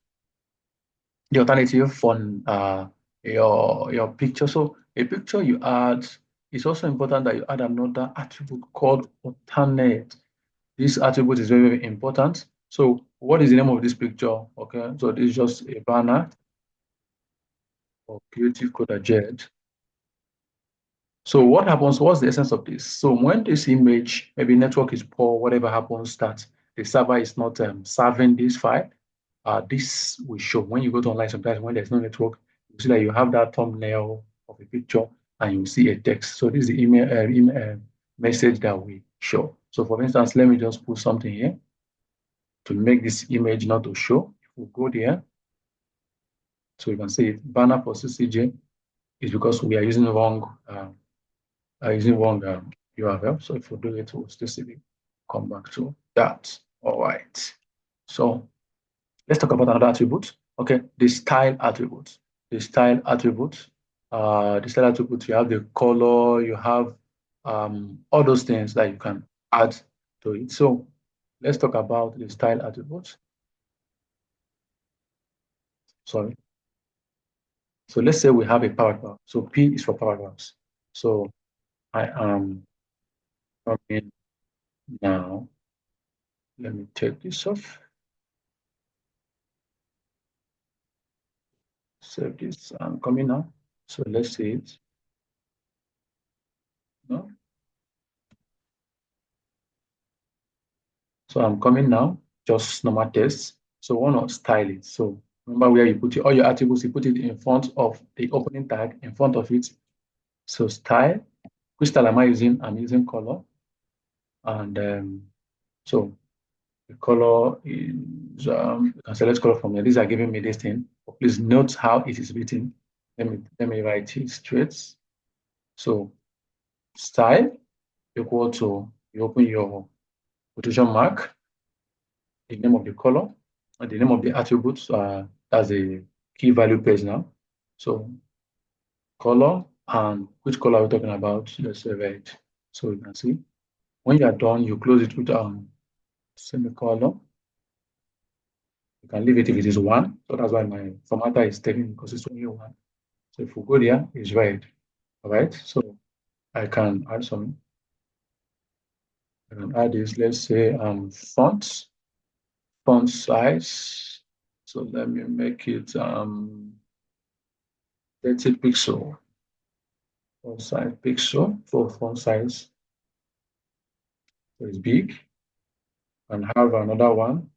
The alternative for your picture. So a picture you add, it's also important that you add another attribute called alternate. This attribute is very, very important. So what is the name of this picture? Okay, so this is just a banner for CreativeCoderJed. So what happens, what's the essence of this? So when this image, maybe network is poor, whatever happens, that the server is not serving this file, this will show. When you go to online, sometimes when there's no network, you see that you have that thumbnail of a picture and you see a text. So this is the email message that we show. So for instance, let me just put something here to make this image not to show. If we go there, so you can see it, banner for CCJ is because we are using the wrong URL. So if we do it, we'll still see it. Come back to that. All right. So let's talk about another attribute. Okay, the style attribute. The style attribute. You have the color, you have all those things that you can add to it. So let's talk about the style attributes. Sorry. So let's say we have a paragraph. So P is for paragraphs. So I am coming now. Let me take this off. Save this. I'm coming now. So let's see it. No. So I'm coming now. Just normal text. So I want to style it. So remember where you put all your attributes, you put it in front of the opening tag, in front of it. So style. Which style am I using? I'm using color. And so the color is, you can select color from here. These are giving me this thing. But please note how it is written. Let me write it straight. So style equal to, you open your quotation mark, the name of the color, and the name of the attributes as a key value page now. So color, and which color are we talking about? Let's say red. So you can see when you are done, you close it with semicolon. You can leave it if it is one. So that's why my formatter is taking, because it's only one. So if we go there, it's red. All right. So I can add some. I can add this. Let's say font size. So let me make it 30 pixel. Font size pixel for font size. So it's big. And have another one.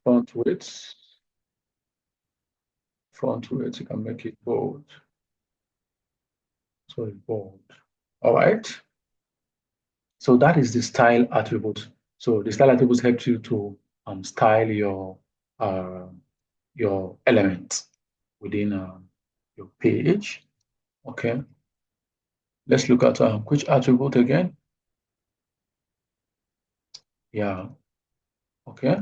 Font width. Font width, you can make it bold. So it's bold. All right. So that is the style attribute. So the style attributes help you to style your element within your page. Okay. Let's look at which attribute again. Yeah. Okay.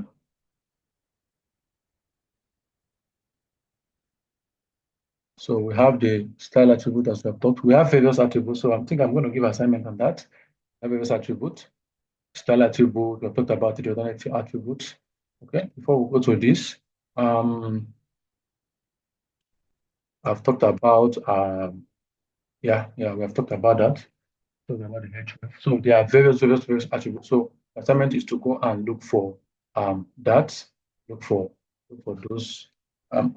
So we have the style attribute as we have talked. We have various attributes. So I think I'm going to give assignment on that. Various attribute, style attribute. We have talked about the alternative attributes. Okay. Before we go to this, I've talked about we have talked about that. So about the href. So there are various attributes. So assignment is to go and look for that, look for those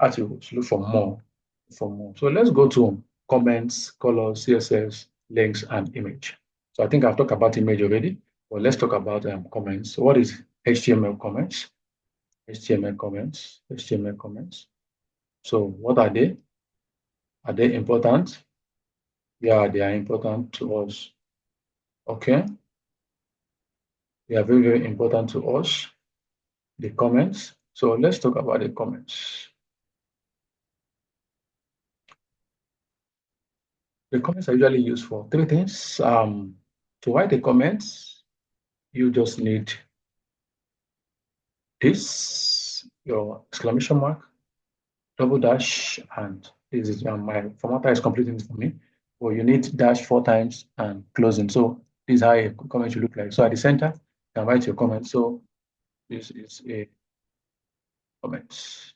attributes, look for more. So let's go to comments, colors, CSS, links, and image. So I think I've talked about image already, but let's talk about comments. So what is HTML comments? HTML comments, HTML comments. So what are they? Are they important? Yeah, they are important to us. Okay. They are very important to us. The comments. So let's talk about the comments. The comments are usually used for three things. To write the comments, you just need this, your exclamation mark, double dash, and this is my formatter is completing this for me. Well, you need dash 4 times and closing. So this is how a comment should look like. So at the center, you can write your comment. So this is a comment.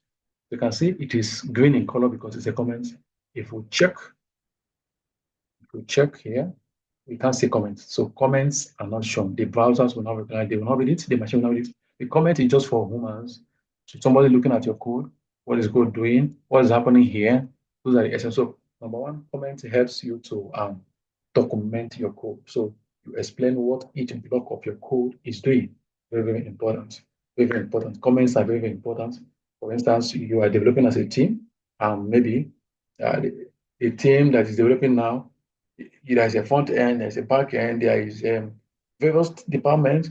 You can see it is green in color because it's a comment. If we check here, we can't see comments. So comments are not shown. The browsers will not recognize, they will not read it, the machine will not read it. The comment is just for humans. So somebody looking at your code, what is code doing, what is happening here. Those are the essence. So number one, comment helps you to document your code. So you explain what each block of your code is doing. Very important. Very important. Comments are very important. For instance, you are developing as a team, maybe the team that is developing now, there is a front end, there's a back end, there is various departments,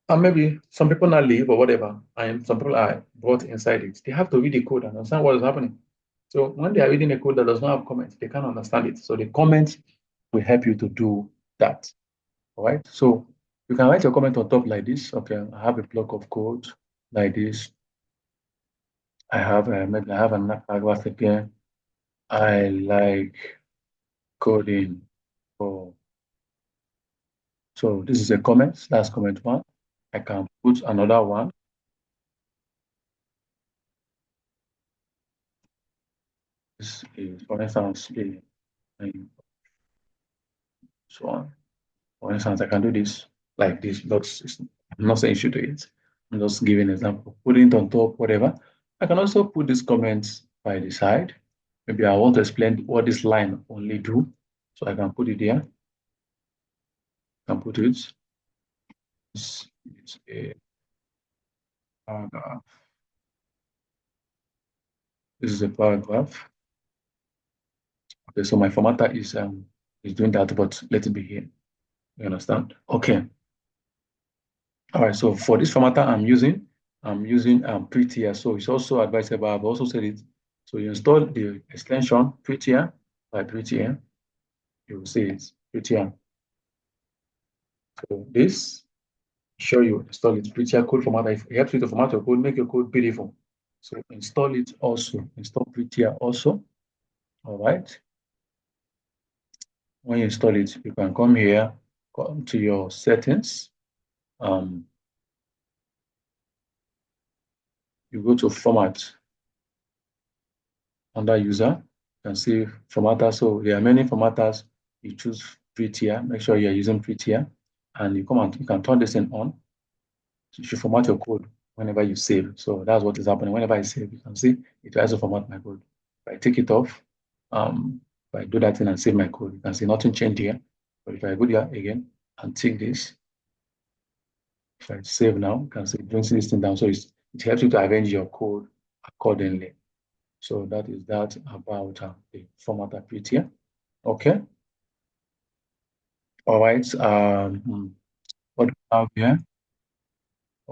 and maybe some people not leave or whatever, and some people are brought inside it. They have to read the code and understand what is happening. So when they are reading a code that does not have comments, they can't understand it. So the comments will help you to do that. All right. So you can write your comment on top like this. Okay, I have a block of code like this. I have maybe I have another paragraph again. I like coding for. So this is a comment. That's comment one. I can put another one. This is, for instance, so on. For instance, I can do this like this, but I'm not saying you should do it. I'm just giving an example. Putting it on top, whatever. I can also put these comments by the side. Maybe I want to explain what this line only do. So I can put it there. I can put it. It's a paragraph. This is a paragraph. Okay, so my formatter is doing that, but let it be here. You understand? Okay. All right. So for this formatter I'm using Prettier. So it's also advisable. I've also said it. So you install the extension Prettier by Prettier. You will see it's Prettier. So this show you install it Prettier code formatter. If it helps you to format your code, make your code beautiful. So install it also. Install Prettier also. All right. When you install it, you can come here, come to your settings. You go to format under user. You can see formatter. So there are many formatters. You choose Prettier. Make sure you're using Prettier. And you come and you can turn this thing on. So you should format your code whenever you save. So that's what is happening. Whenever I save, you can see it tries to format my code. If I take it off, if I do that thing and save my code, you can see nothing changed here. But if I go there again and take this, if I save now, you can see it brings this thing down. So it helps you to arrange your code accordingly. So that is that about the formatter Prettier. Okay. All right. What do we have here?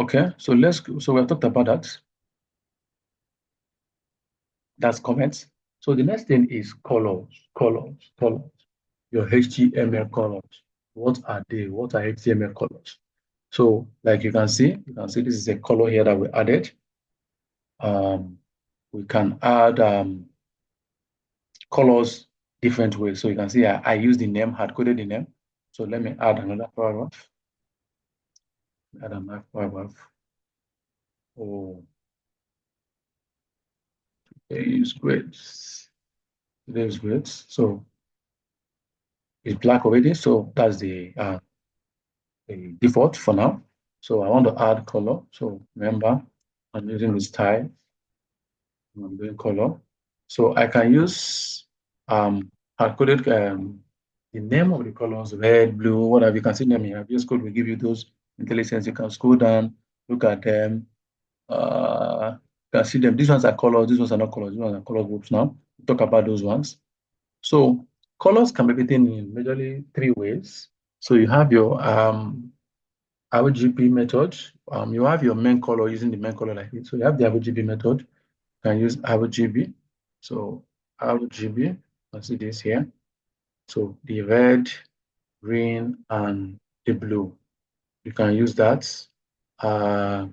Okay. So let's go. So we have talked about that. That's comments. So the next thing is colors. Your HTML colors. What are they? What are HTML colors? So like you can see this is a color here that we added. We can add colors different ways. So you can see I use the name, hard coded the name. So let me add another paragraph. Add another paragraph. Oh, today is great. Today is great. So it's black already. So that's the default for now. So I want to add color. So remember, I'm using the style. I'm doing color. So I can use hard-coded the name of the colors, red, blue, whatever. You can see them here. VS Code will give you those intelligence. You can scroll down, look at them. You can see them. These ones are colors. These ones are not colors. These ones are color groups now. We'll talk about those ones. So colors can be written in majorly three ways. So you have your RGB method. You have your main color using the main color like this. So you have the RGB method. You can use RGB. So RGB, you can see this here. So the red, green, and the blue. You can use that. You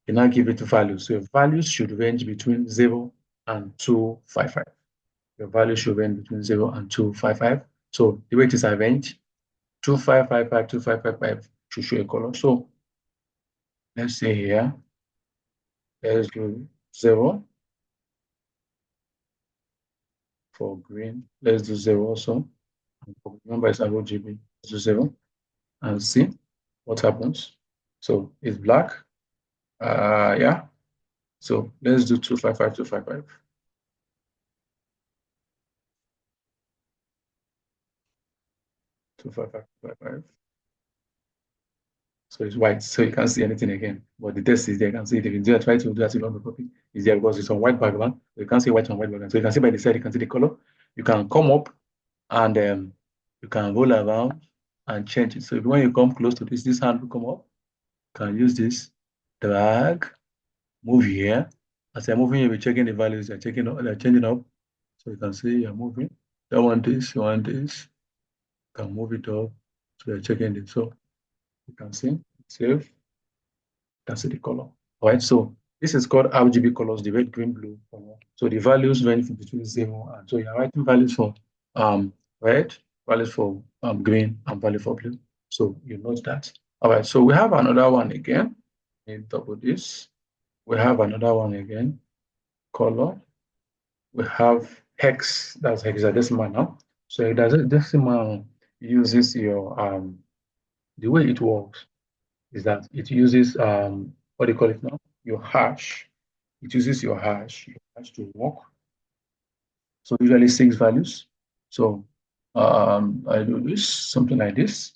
now give it values. So your values should range between 0 and 255. Your value should range between 0 and 255. So the way it is arranged, 2555, 2555 should show a color. So let's say here, let's do 0 for green. Let's do 0 also. Remember, it's RGB. Let's do 0 and see what happens. So it's black. Yeah. So let's do 255, 255. So it's white, so you can't see anything again. But the text is there, you can see it. If you try to do that on the copy, it's there because it's on white background. You can't see white on white background. So you can see by the side, you can see the color. You can come up and you can roll around and change it. So when you come close to this hand will come up. You can use this, drag, move here. As you're moving, you'll be checking the values. They're checking up, they're changing up. So you can see you're moving. You want this, you want this. You can move it up. So you're checking it. So you can see, save, you can see the color. All right, so this is called RGB colors, the red, green, blue. So the values range between 0 and so you're writing values for red, values for green, and value for blue. So you note that. All right, so we have another one again. Double this. We have another one again. Color. We have hex, that's hexadecimal now. So hexadecimal uses your the way it works is that it uses what do you call it now? Your hash. It uses your hash to work. So usually 6 values. So I do this, something like this.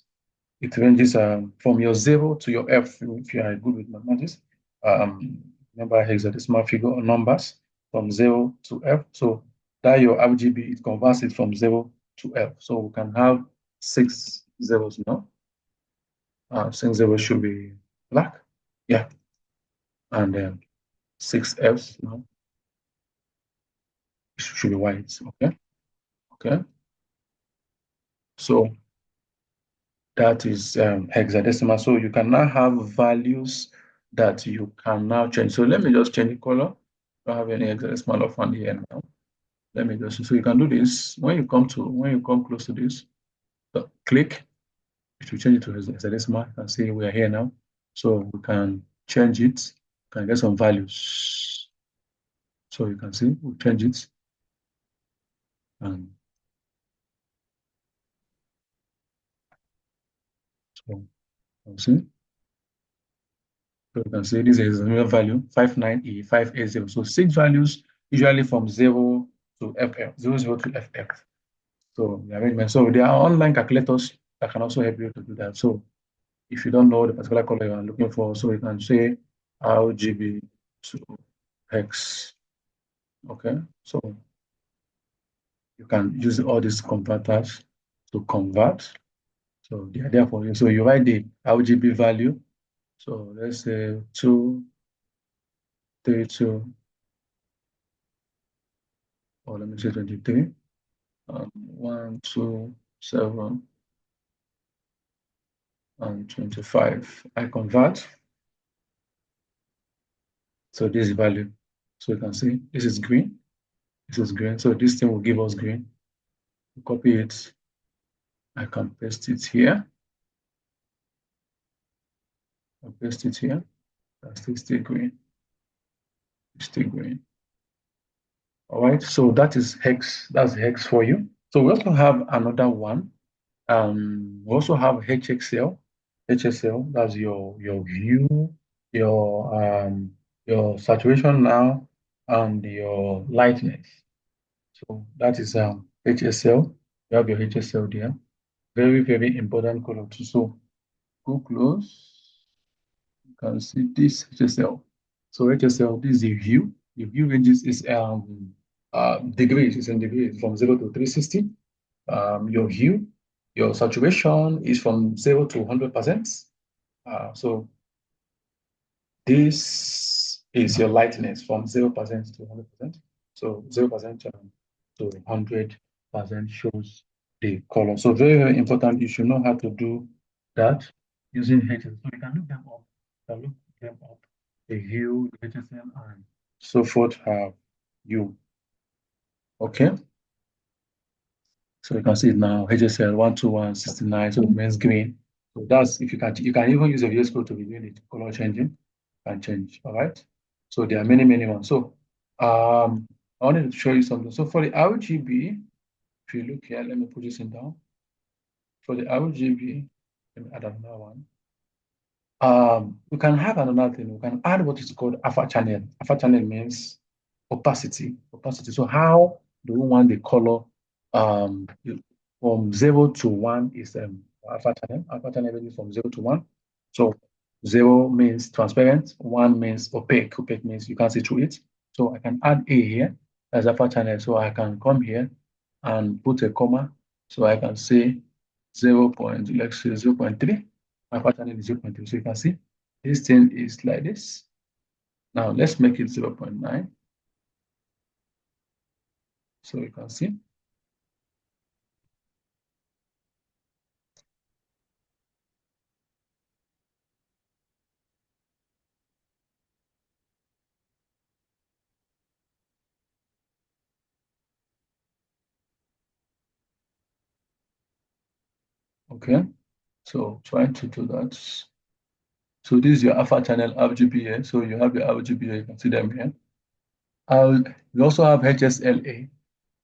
It ranges from your 0 to your F if you are good with mathematics. Remember hexadecimal figure or numbers from 0 to F. So that your RGB, it converts it from 0 to F. So we can have 6 zeros now. 6 zeros should be black. Yeah. And then 6 Fs now. It should be white. Okay. Okay. So that is hexadecimal. So you can now have values that you can now change. So let me just change the color. I don't have any hexadecimal of one here now. Let me just, so you can do this. When you come close to this, click, it will change it to hexadecimal. You can see we are here now. So we can change it, can get some values. So you can see, we'll change it. And so see. So you can see this is a value 59E580. So 6 values usually from 0 to FF, 00 to FF. So the arrangement. So there are online calculators that can also help you to do that. So if you don't know the particular color you are looking for, so you can say RGB to hex. Okay, so you can use all these converters to convert. So they are there for you. So you write the RGB value. So let's say 232, or let me say 23. 1, 2, 7, and 25. I convert. So this is value. So you can see this is green. This is green. So this thing will give us green. Copy it. I can paste it here. I'll paste it here. That's still green. Still green. All right. So that is hex. That's hex for you. So we also have another one. We also have HXL. HSL, that's your hue, your saturation now, and your lightness. So that is HSL. You have your HSL there. Very, very important color too. So go close. You can see this HSL. So HSL, this is the hue. The hue ranges is degrees. It's in degrees from 0 to 360. Your hue, your saturation is from 0 to 100%. So this is your lightness from 0% to 100%. So 0% to 100% shows the color. So very, very important. You should know how to do that using HSL. So you can look them up. You can look them up. The hue, the HSL, and so forth have you. Okay. So you can see it now, HSL 12169, so it means green. So that's if you can even use a VS Code to be doing it, color changing can change. All right. So there are many, many ones. So I wanted to show you something. So for the RGB, if you look here, let me put this in down. For the RGB, let me add another one. We can have another thing. We can add what is called alpha channel. Alpha channel means opacity. Opacity. So how do we want the color from 0 to 1 is alpha channel. Alpha channel ranges from 0 to 1. So 0 means transparent, 1 means opaque. Opaque means you can't see through it. So I can add A here as alpha channel. So I can come here and put a comma. So I can say 0. Let's say 0.3. Alpha channel is 0.3. So you can see this thing is like this. Now let's make it 0.9. So you can see. Okay, so trying to do that. So this is your alpha channel RGB here. So you have your RGB here, you can see them here. We also have HSLA.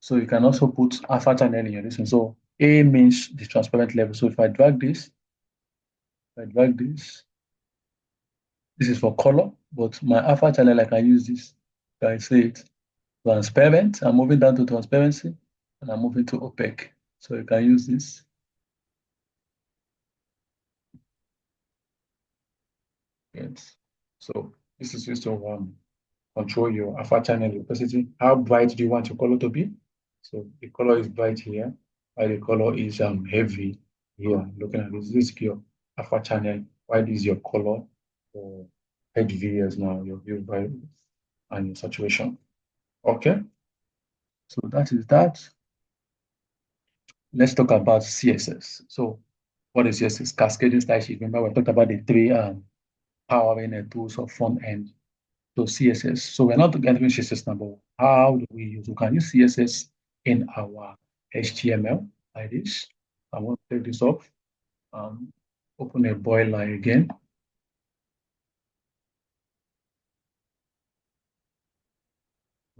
So you can also put alpha channel in your listen. So A means the transparent level. So if I drag this, this is for color, but my alpha channel, I can use this. I say it transparent. I'm moving down to transparency and I'm moving to opaque. So you can use this. Yes. So this is used to control your alpha channel opacity. How bright do you want your color to be? So the color is bright here, while the color is heavy here. Looking at this, this is your alpha channel. Why this is your color for HVS now, your view by and your saturation. Okay, so that is that. Let's talk about CSS. So what is CSS? Cascading style sheet. Remember, we talked about the three powering tools of front end. So CSS. So we're not getting CSS now, but how do we use? We can use CSS in our HTML like this. I want to take this off. Open a boiler again.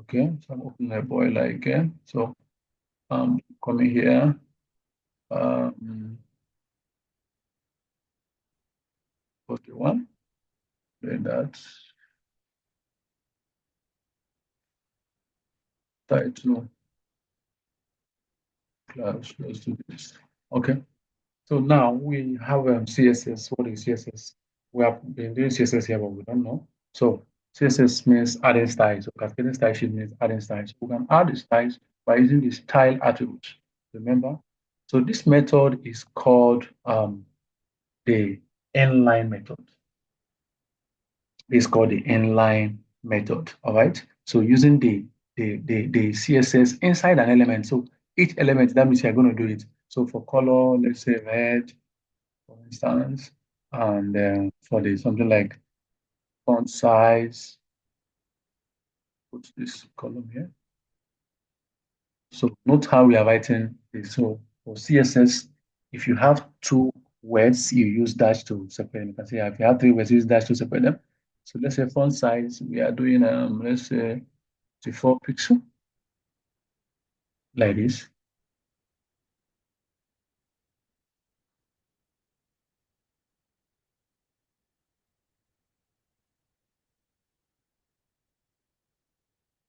Okay, so I'm opening a boiler again. So coming here. Post one. Then that title class. Let's do this. Okay. So now we have CSS. What is CSS? We have been doing CSS here, but we don't know. So CSS means adding styles. So cascading style sheet means adding styles. We can add the styles by using the style attribute. Remember? So this method is called the inline method. It's called the inline method. All right. So using the CSS inside an element. So each element, that means you're going to do it. So for color, let's say red, for instance, and for the something like font size, put this column here. So note how we are writing this. So for CSS, if you have two words, you use dash to separate them. You can say if you have three words, use dash to separate them. So let's say font size, we are doing let's say 24 pixel like this.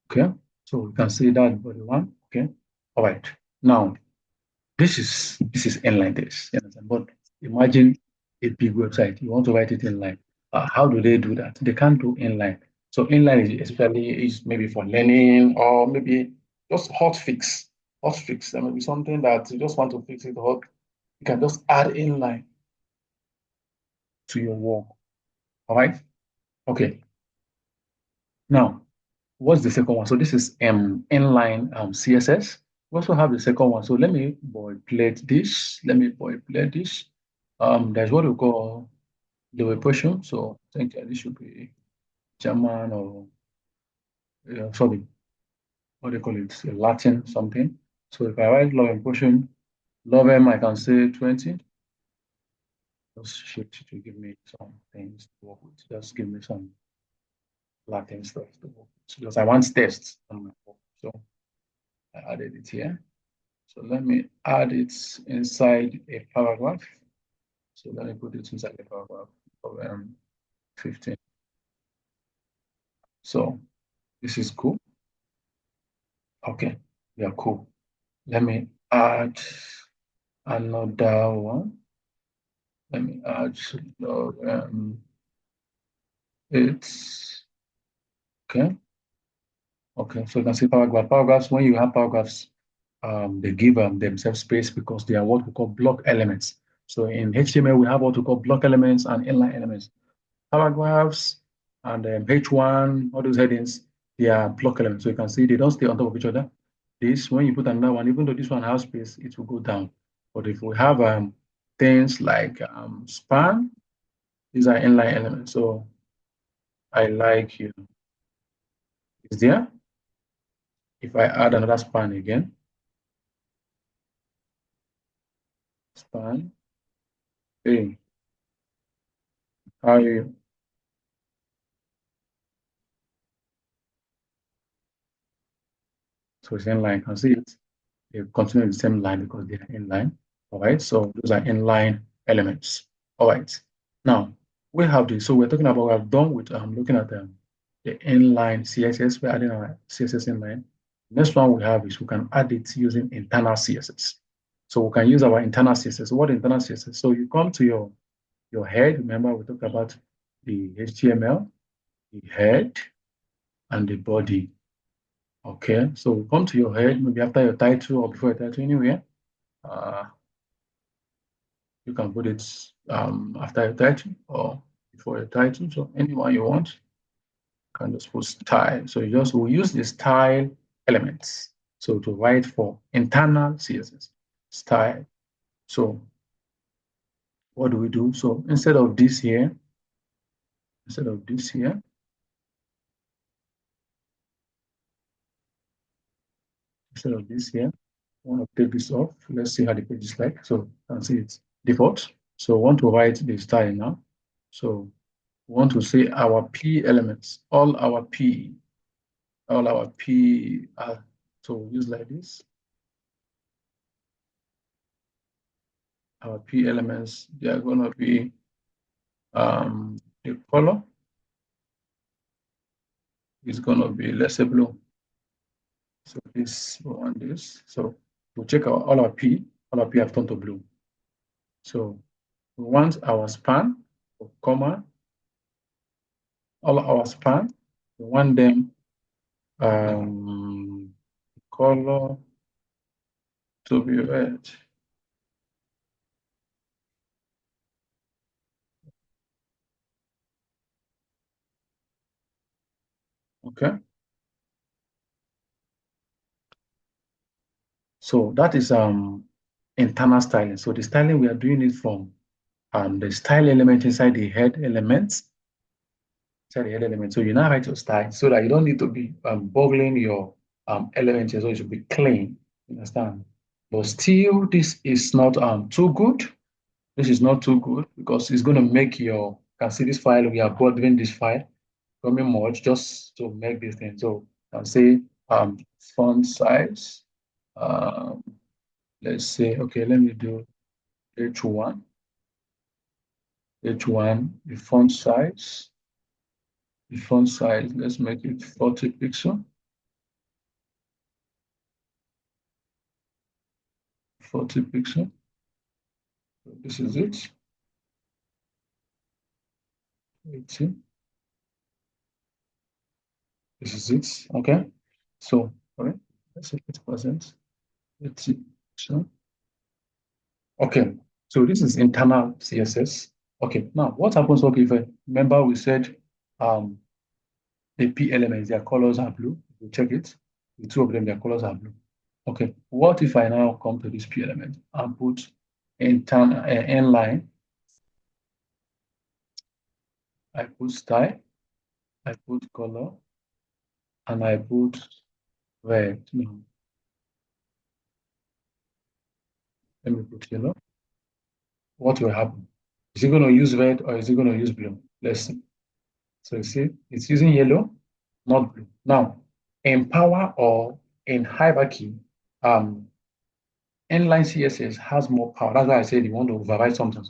Okay, so we can see that body one. Okay, all right. Now this is inline text, you understand? But imagine a big website. You want to write it inline. How do they do that? They can't do inline. So inline is especially is maybe for learning or maybe just hot fix. Hot fix. There may be something that you just want to fix it hot. You can just add inline to your work. All right. Okay. Now, what's the second one? So this is inline CSS. We also have the second one. So let me boilerplate this. Let me boilerplate this. There's what we call the portion. So I think this should be German or sorry, what do you call it? Latin something. So if I write love and portion, love M, I can say 20. Just shift to give me some things to work with. Just give me some Latin stuff to work with because I want tests on my work. So I added it here. So let me add it inside a paragraph. So let me put it inside a paragraph of 15. So this is cool. Okay, yeah, cool. Let me add another one. Let me add it's okay. Okay, so you can see paragraph. Paragraphs, when you have paragraphs, they give themselves space because they are what we call block elements. So in HTML, we have what we call block elements and inline elements. Paragraphs and H1, all those headings, they are block elements. So you can see they don't stay on top of each other. This, when you put another one, even though this one has space, it will go down. But if we have things like span, these are inline elements. So I like you. Is there? If I add another span again, span, hey, How you? So it's inline. You can see it. They continue the same line because they are inline. All right. So those are inline elements. All right. Now we have this. So we're talking about, we're done with looking at the inline CSS. We're adding our CSS inline. Next one we have is we can add it using internal CSS. So we can use our internal CSS. What internal CSS? So you come to your head. Remember, we talked about the HTML, the head, and the body. Okay, so come to your head, maybe after your title or before your title, anywhere. You can put it after your title or before your title. So anyone you want, you can just put style. So we'll use the style elements. So to write for internal CSS, style. So what do we do? So instead of this here, instead of this here, I want to take this off. Let's see how the page is like. So you can see it's default. So I want to write the style now. So we want to say our P elements, all our P are, so we'll use like this. Our P elements, they are going to be the color is going to be, let's say, blue. So this, we want this. So we'll check all our P have turned to blue. So we want our span, comma, all our span, we want them color to be red. Okay. So that is internal styling. So the styling, we are doing it from the style element inside the head elements. So you now write your style so that you don't need to be boggling your elements, so it should be clean. You understand? But still, this is not too good. This is not too good because it's going to make your, you can see this file, we are bothering this file, coming much just to make this thing. So I can say font size. Let's say, okay, let me do H1. H1, the font size. The font size, let's make it 40 pixel. 40 pixel. This is it. 80. This is it. Okay. So, all right, let's say 8%. 80 pixel. Okay. So this is internal CSS. Okay. Now, what happens? Okay, if I remember, we said the P elements, their colors are blue. You check it. The two of them, their colors are blue. Okay. What if I now come to this P element and put internal inline? I put style, I put color, and I put red. No. Let me put yellow. What will happen? Is it going to use red or is it going to use blue? Let's see. So you see, it's using yellow, not blue. Now, in power or in hierarchy, inline CSS has more power. That's why I said you want to override something.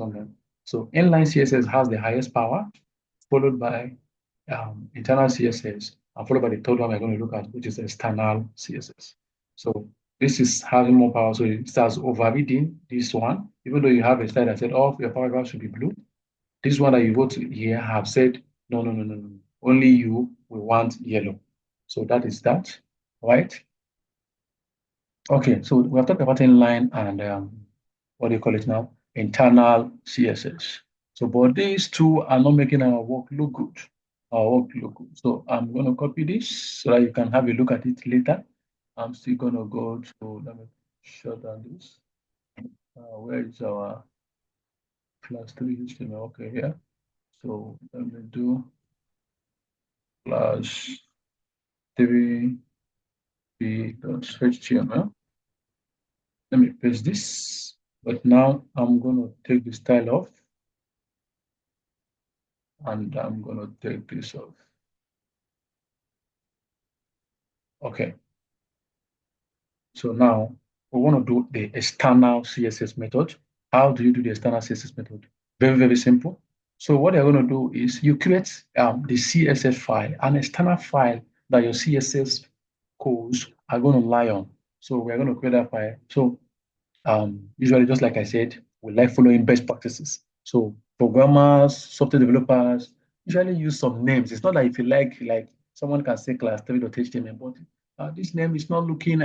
So inline CSS has the highest power, followed by internal CSS, and followed by the third one we're going to look at, which is external CSS. So this is having more power. So it starts overriding this one, even though you have a slide that said, oh, your paragraph should be blue. This one that you wrote here have said, no. Only you will want yellow. So that is that, right? Okay, so we have talked about inline and what do you call it now? Internal CSS. So, but these two are not making our work look good. So I'm going to copy this so that you can have a look at it later. I'm still going to go to, let me shut down this. Where is our class 3 HTML? Okay, here. So let me do class 3 p.html. Let me paste this. But now I'm going to take the style off. and I'm going to take this off. Okay. So now we want to do the external CSS method. How do you do the external CSS method? Very, very simple. So what you're going to do is you create the CSS file, an external file that your CSS codes are going to lie on. So we're going to create that file. So usually, just like I said, we like following best practices. So programmers, software developers usually use some names. It's not like if you like someone can say class 3.html, but this name is not looking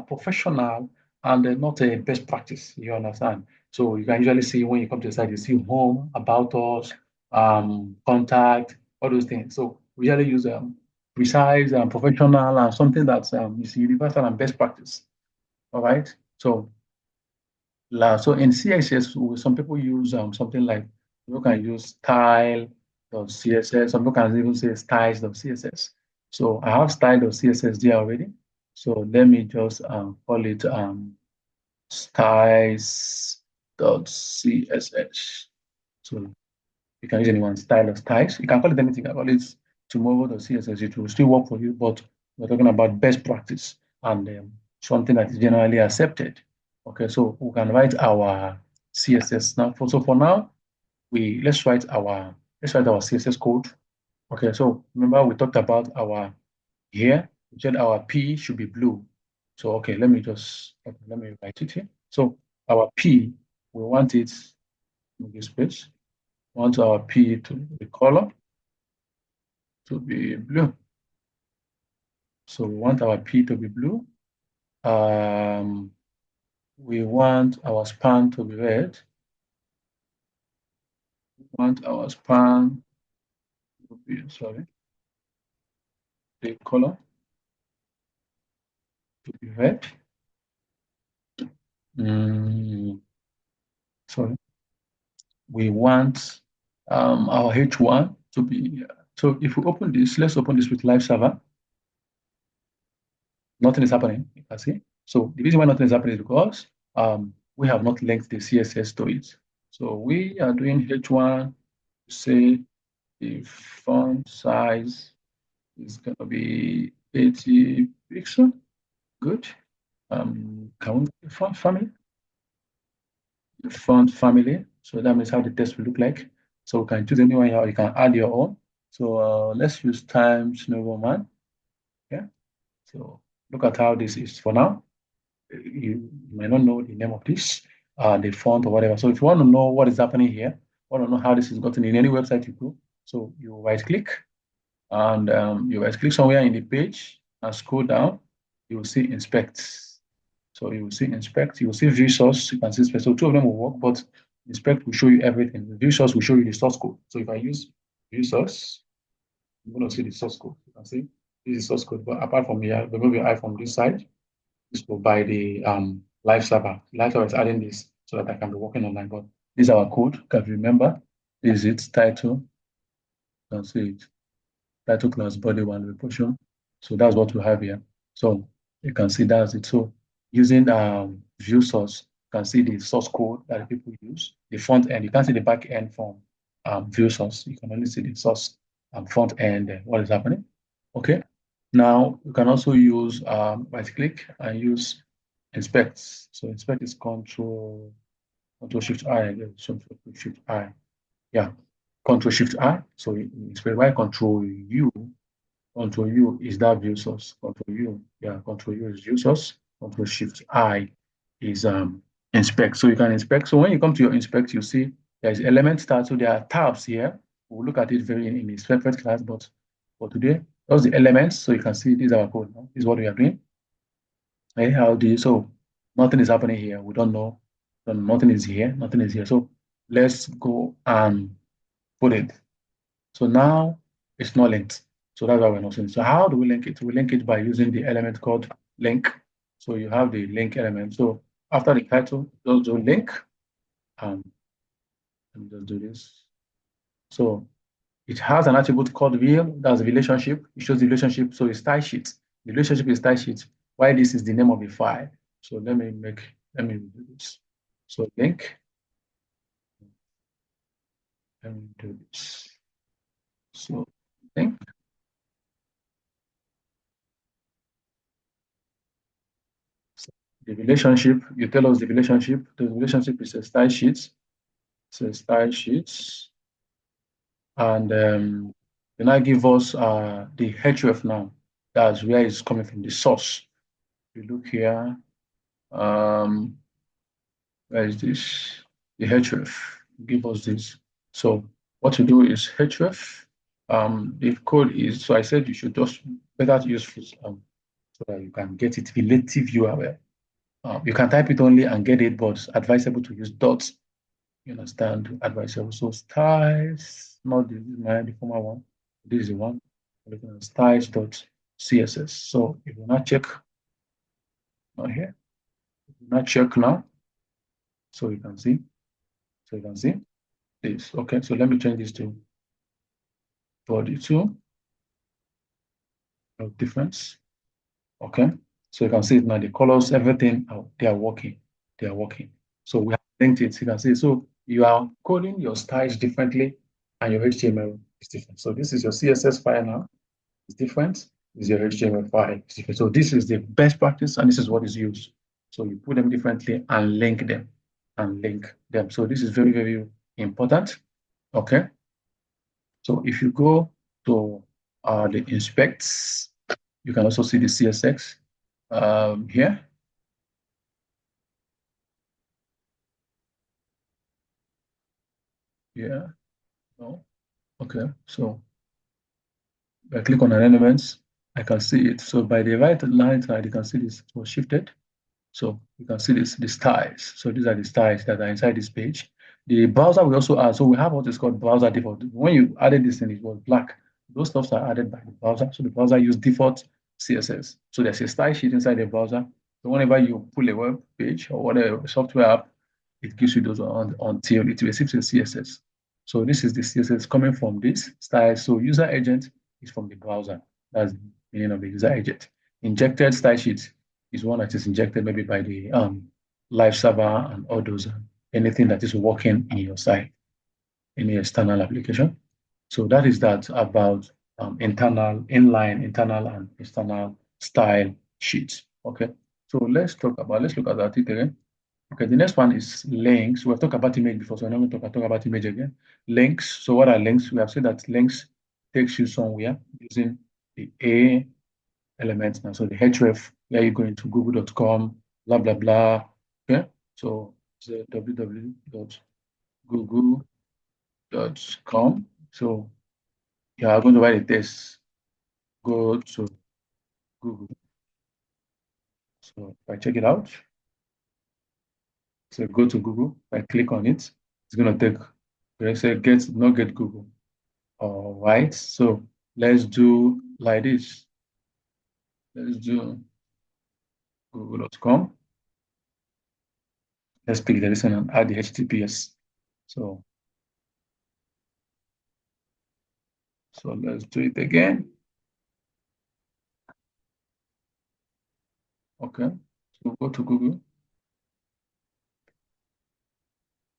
professional and not a best practice. You understand? So you can usually see when you come to the site, you see home, about us, contact, all those things. So we usually use precise and professional and something that is universal and best practice. All right. So in CSS, some people use something like you can use style.css. Some people can even say styles.css. So I have style.css there already. So let me just call it styles.css. So you can use anyone style or styles. You can call it anything. I call it tomorrow.css. It will still work for you, but we're talking about best practice and something that is generally accepted. Okay, so we can write our CSS now. So for now, let's write our CSS code. Okay, so remember we talked about our here. We said our P should be blue. So okay, let me write it here. So our P, we want it in this space. We want our P to be color to be blue. So we want our P to be blue. We want our span to be red. We want our span to be, sorry, the color to be red. Sorry. We want our H1 to be, so if we open this, let's open this with live server. Nothing is happening, you can see. So the reason why nothing is happening is because we have not linked the CSS to it. So we are doing H1, say the font size is going to be 80 pixels. Good. Can we font family? The font family. So that means how the text will look like. So we can choose anyone here, you can add your own. So let's use Times New Roman. Yeah. So look at how this is for now. You might not know the name of this, the font or whatever. So if you want to know what is happening here, want to know how this is gotten in any website you go, so you right click and you right click somewhere in the page and scroll down, you will see inspect. So you will see inspect, you will see view source, you can see inspect. So two of them will work, but inspect will show you everything. The view source will show you the source code. So if I use view source, I'm going to see the source code. You can see this is source code, but apart from here, remove your eye from this side. This will by the live server. Live server is adding this so that I can be working online. But this is our code. Can you remember? This is its title. You can see it. Title class body one reportion. So that's what we have here. So you can see that's it. So using view source, you can see the source code that people use. The front end, you can't see the back end from view source. You can only see the source front end. What is happening? Okay. Now you can also use right click and use inspect. So inspect is control shift I. Shift I. Yeah, control shift I. So inspect by control U. Control U is that view source. Control U. Yeah, control U is view source. Control shift I is inspect. So you can inspect. So when you come to your inspect, you see there's element start. So there are tabs here. We'll look at it very in a separate class, but for today, those are the elements. So you can see this is our code. This is what we are doing. Okay, how do you, so nothing is happening here. We don't know. So nothing is here. Nothing is here. So let's go and put it. So now it's not linked. So that's why we're not seeing it. So how do we link it? We link it by using the element called link. So you have the link element. So after the title, just do link. Let me just do this. So it has an attribute called real. That's a relationship. It shows the relationship. So it's style sheet. The relationship is style sheet. Why this is the name of the file. So let me do this. So link. Let me do this. So I think the relationship, you tell us the relationship. The relationship is a style sheet. It's a style sheet. And they now give us the href now. That's where it's coming from, the source. You look here, where is this? The href. Give us this. So what to do is href. The code is, so I said you should just better use so that you can get it relative URL. You can type it only and get it, but it's advisable to use dots. You understand? Advisable. So styles, not the former one. This is the one. We're looking at styles.css. So if you not check, not here, if you not check now, so you can see. So you can see this. Okay, so let me change this to body 2. No difference. Okay, so you can see it now. The colors, everything, they are working. They are working. So we have linked it. You can see. So you are coding your styles differently, and your HTML is different. So this is your CSS file now. It's different. This is your HTML file. It's different. So this is the best practice, and this is what is used. So you put them differently and link them, So this is very, very important. Okay. So if you go to the inspects, you can also see the CSX here. Yeah. No. Okay. So if I click on an element, I can see it. So by the right line side, you can see this was shifted. So you can see this, the styles. So these are the styles that are inside this page. The browser we also add. So we have what is called browser default. When you added this thing, it was black. Those stuffs are added by the browser. So the browser use default CSS. So there's a style sheet inside the browser. So whenever you pull a web page or whatever software app, it gives you those until it receives a CSS. So this is the CSS coming from this style. So user agent is from the browser. That's the meaning of the user agent. Injected style sheet is one that is injected maybe by the live server and all those, anything that is working in your site, any external application. So that is that about internal, inline, internal and external style sheets. Okay. So let's look at that again. Okay, the next one is links. We've talked about image before, so I'm not going to talk about image again. Links. So what are links? We have said that links takes you somewhere using the A elements now. So the href, where you go into google.com, blah, blah, blah. Okay. So it's www.google.com. So you are going to write a test. Go to Google. So if I check it out, so go to Google. If I click on it, it's going to take, let's say, get Google. All right. So let's do like this. Let's do google.com. Let's click the listen and add the HTTPS. So let's do it again. Okay. So go to Google.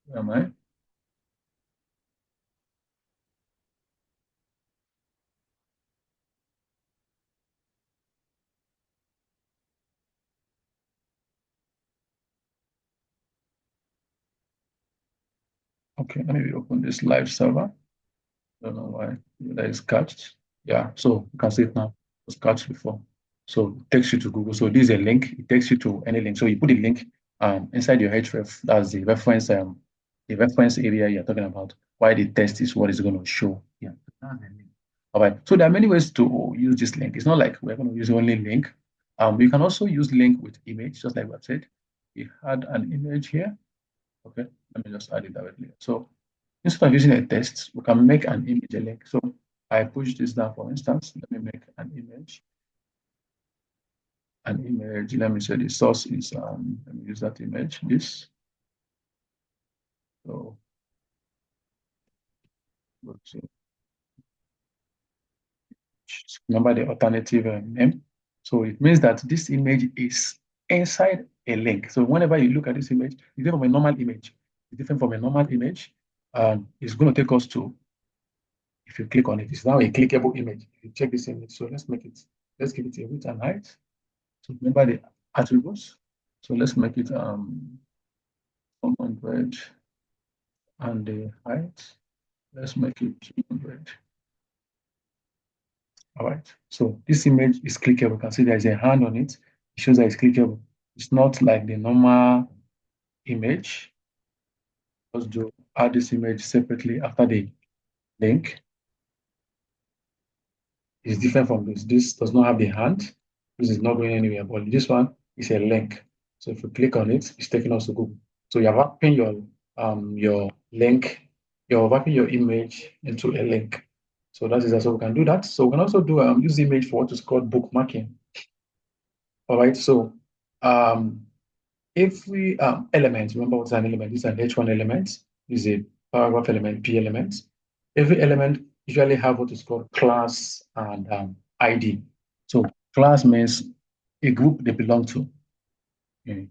Where am I? Okay, let me open this live server. Don't know why that is cached. Yeah, so you can see it now. It was cached before. So it takes you to Google. So this is a link. It takes you to any link. So you put the link inside your href. That's the reference area you're talking about. Why the test is what is going to show. Yeah. All right. So there are many ways to use this link. It's not like we're going to use only link. You can also use link with image, just like what I said. We had an image here. Okay, let me just add it directly. So instead of using a text, we can make an image a link. So I push this down, for instance. Let me make an image. Let me say the source is, let me use that image, this. So, remember the alternative name. So it means that this image is inside a link. So whenever you look at this image, it's different from a normal image. It's different from a normal image. It's going to take us to
if you click on it, it's now a clickable image. If you check this image, so let's give it a width and height. So remember the attributes. So let's make it 100 and the height. Let's make it 200. All right. So this image is clickable. You can see there is a hand on it. It shows that it's clickable. It's not like the normal image. Let's add this image separately after the link. It's different from this. This does not have the hand. This is not going anywhere, but this one is a link. So if you click on it, it's taking us to Google. So you're wrapping your link, you're wrapping your image into a link. So that is also we can do that. So we can also do use the image for what is called bookmarking. All right. So every element, remember what's an element? This is an H1 element. This is a paragraph element, P element. Every element usually have what is called class and ID. So class means a group they belong to. Okay.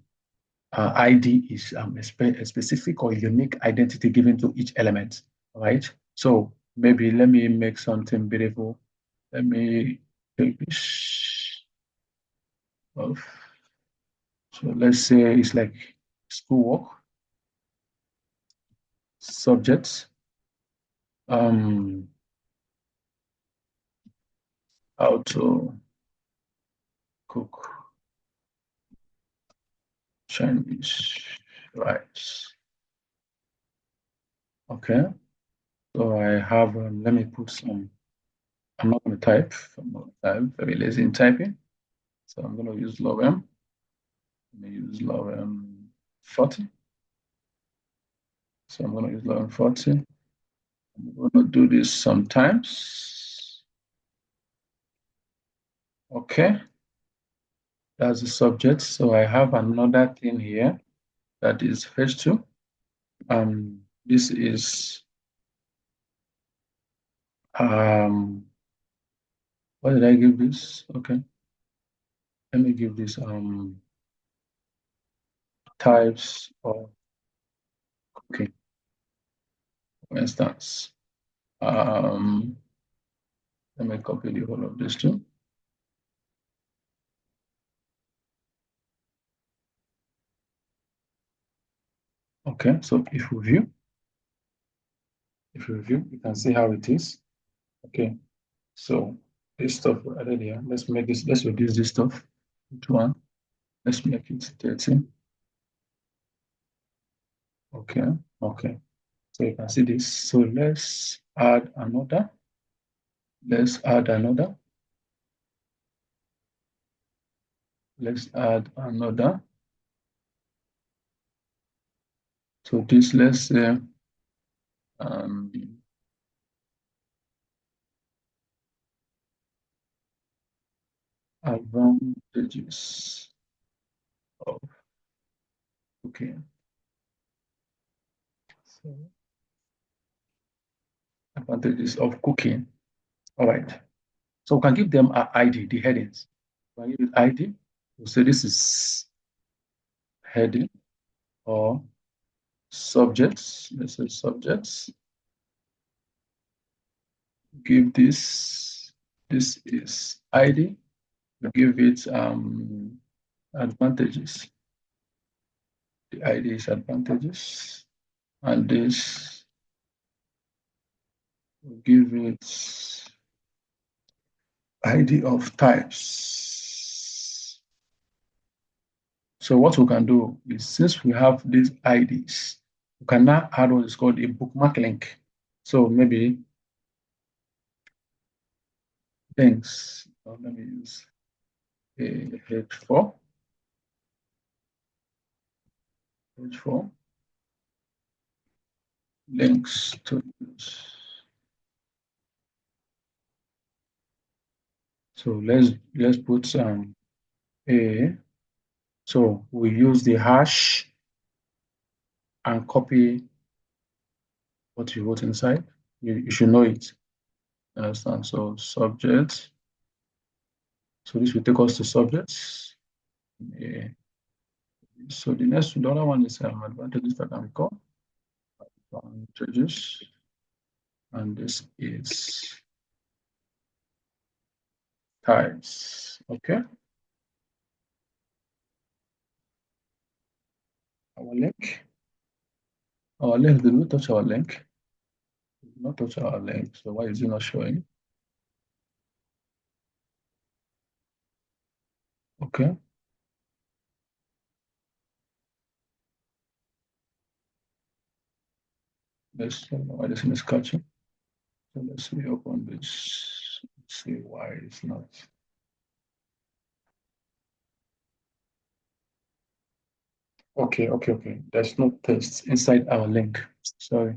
ID is a specific or unique identity given to each element. All right. So maybe let me make something beautiful. Let me take this off. So let's say it's like schoolwork, subjects, how to cook Chinese rice. Okay. So I have, let me put some, I'm not going to type, I'm very lazy in typing. So I'm going to use log m. Let me use log 40. So I'm going to use log 40. I'm going to do this sometimes. Okay. That's the subject. So I have another thing here that is h2. This is what did I give this? Okay. Let me give this types of cooking. For instance, let me copy the whole of this too. Okay, so if we view, you can see how it is. Okay, so this stuff we added here. Let's reduce this stuff. Which one? Let's make it 13. Okay, okay. So you can see this. So let's add another. Let's add another. Let's add another. So this, let's say, advantages of cooking. So, advantages of cooking. All right. So we can give them an ID, the headings. We can give it ID. We'll say this is heading or subjects. Let's say subjects. Give this is ID. We give it advantages. The ID is advantages. And this we give it ID of types. So what we can do is, since we have these IDs, we can now add what is called a bookmark link. So maybe things, let me use a H4. H4 links to use. So let's put a. So we use the hash and copy what you wrote inside. You should know it. Understand? So subject. So this will take us to subjects. Yeah. So the other one is advantages that can be called. Advantages
and this is types. Okay. Our link. Did we touch our link? Did not touch our link. So why is it not showing? Okay. Let's see why this is catching. So let's reopen this. Let's see why it's not. Okay. There's no text inside our link. Sorry.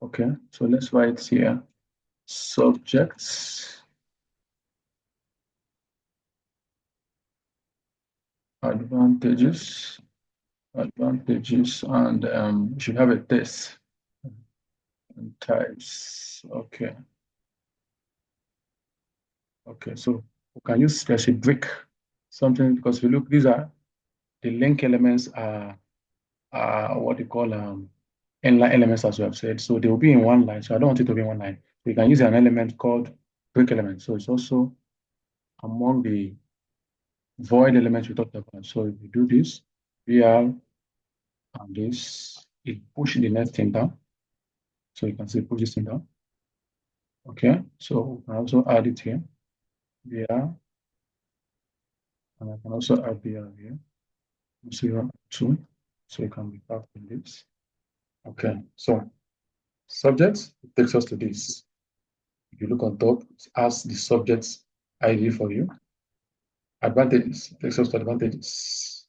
Okay. So let's write here subjects, advantages, and we should have a test and types. Okay. Okay. So we can use there's a break something because if you look, these are the link elements are what you call inline elements, as we have said. So they will be in one line. So I don't want it to be in one line. So you can use an element called break element. So it's also among the void elements we talked about. So if you do this, VR and this, it pushes the next thing down. So you can see push this thing down. Okay, so we can also add it here. VR, and I can also add VR here. 0, 2. So you can be back in this. Okay, so subject takes us to this. If you look on top, it asks the subject's ID for you. Advantages takes us to advantages.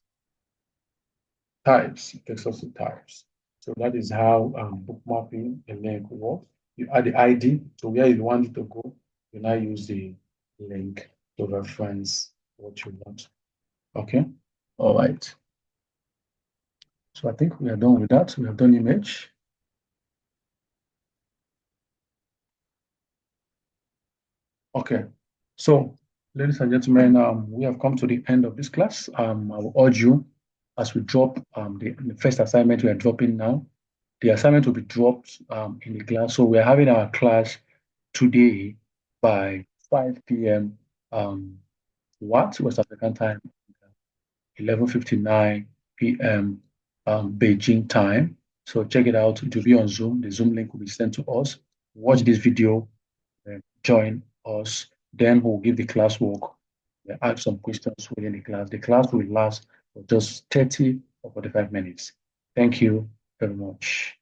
Types takes us to types. So that is how bookmarking a link works. You add the ID to where you want it to go. You now use the link to reference what you want. Okay. All right. So I think we are done with that. We have done image. Okay. So, ladies and gentlemen, we have come to the end of this class. I will urge you as we drop the first assignment we are dropping now. The assignment will be dropped in the class. So we're having our class today by 5 p.m. West African time, 11:59 p.m. Beijing time. So check it out. It will be on Zoom. The Zoom link will be sent to us. Watch this video, join us. Then we'll give the classwork. We'll add some questions within the class. The class will last for just 30 or 45 minutes. Thank you very much.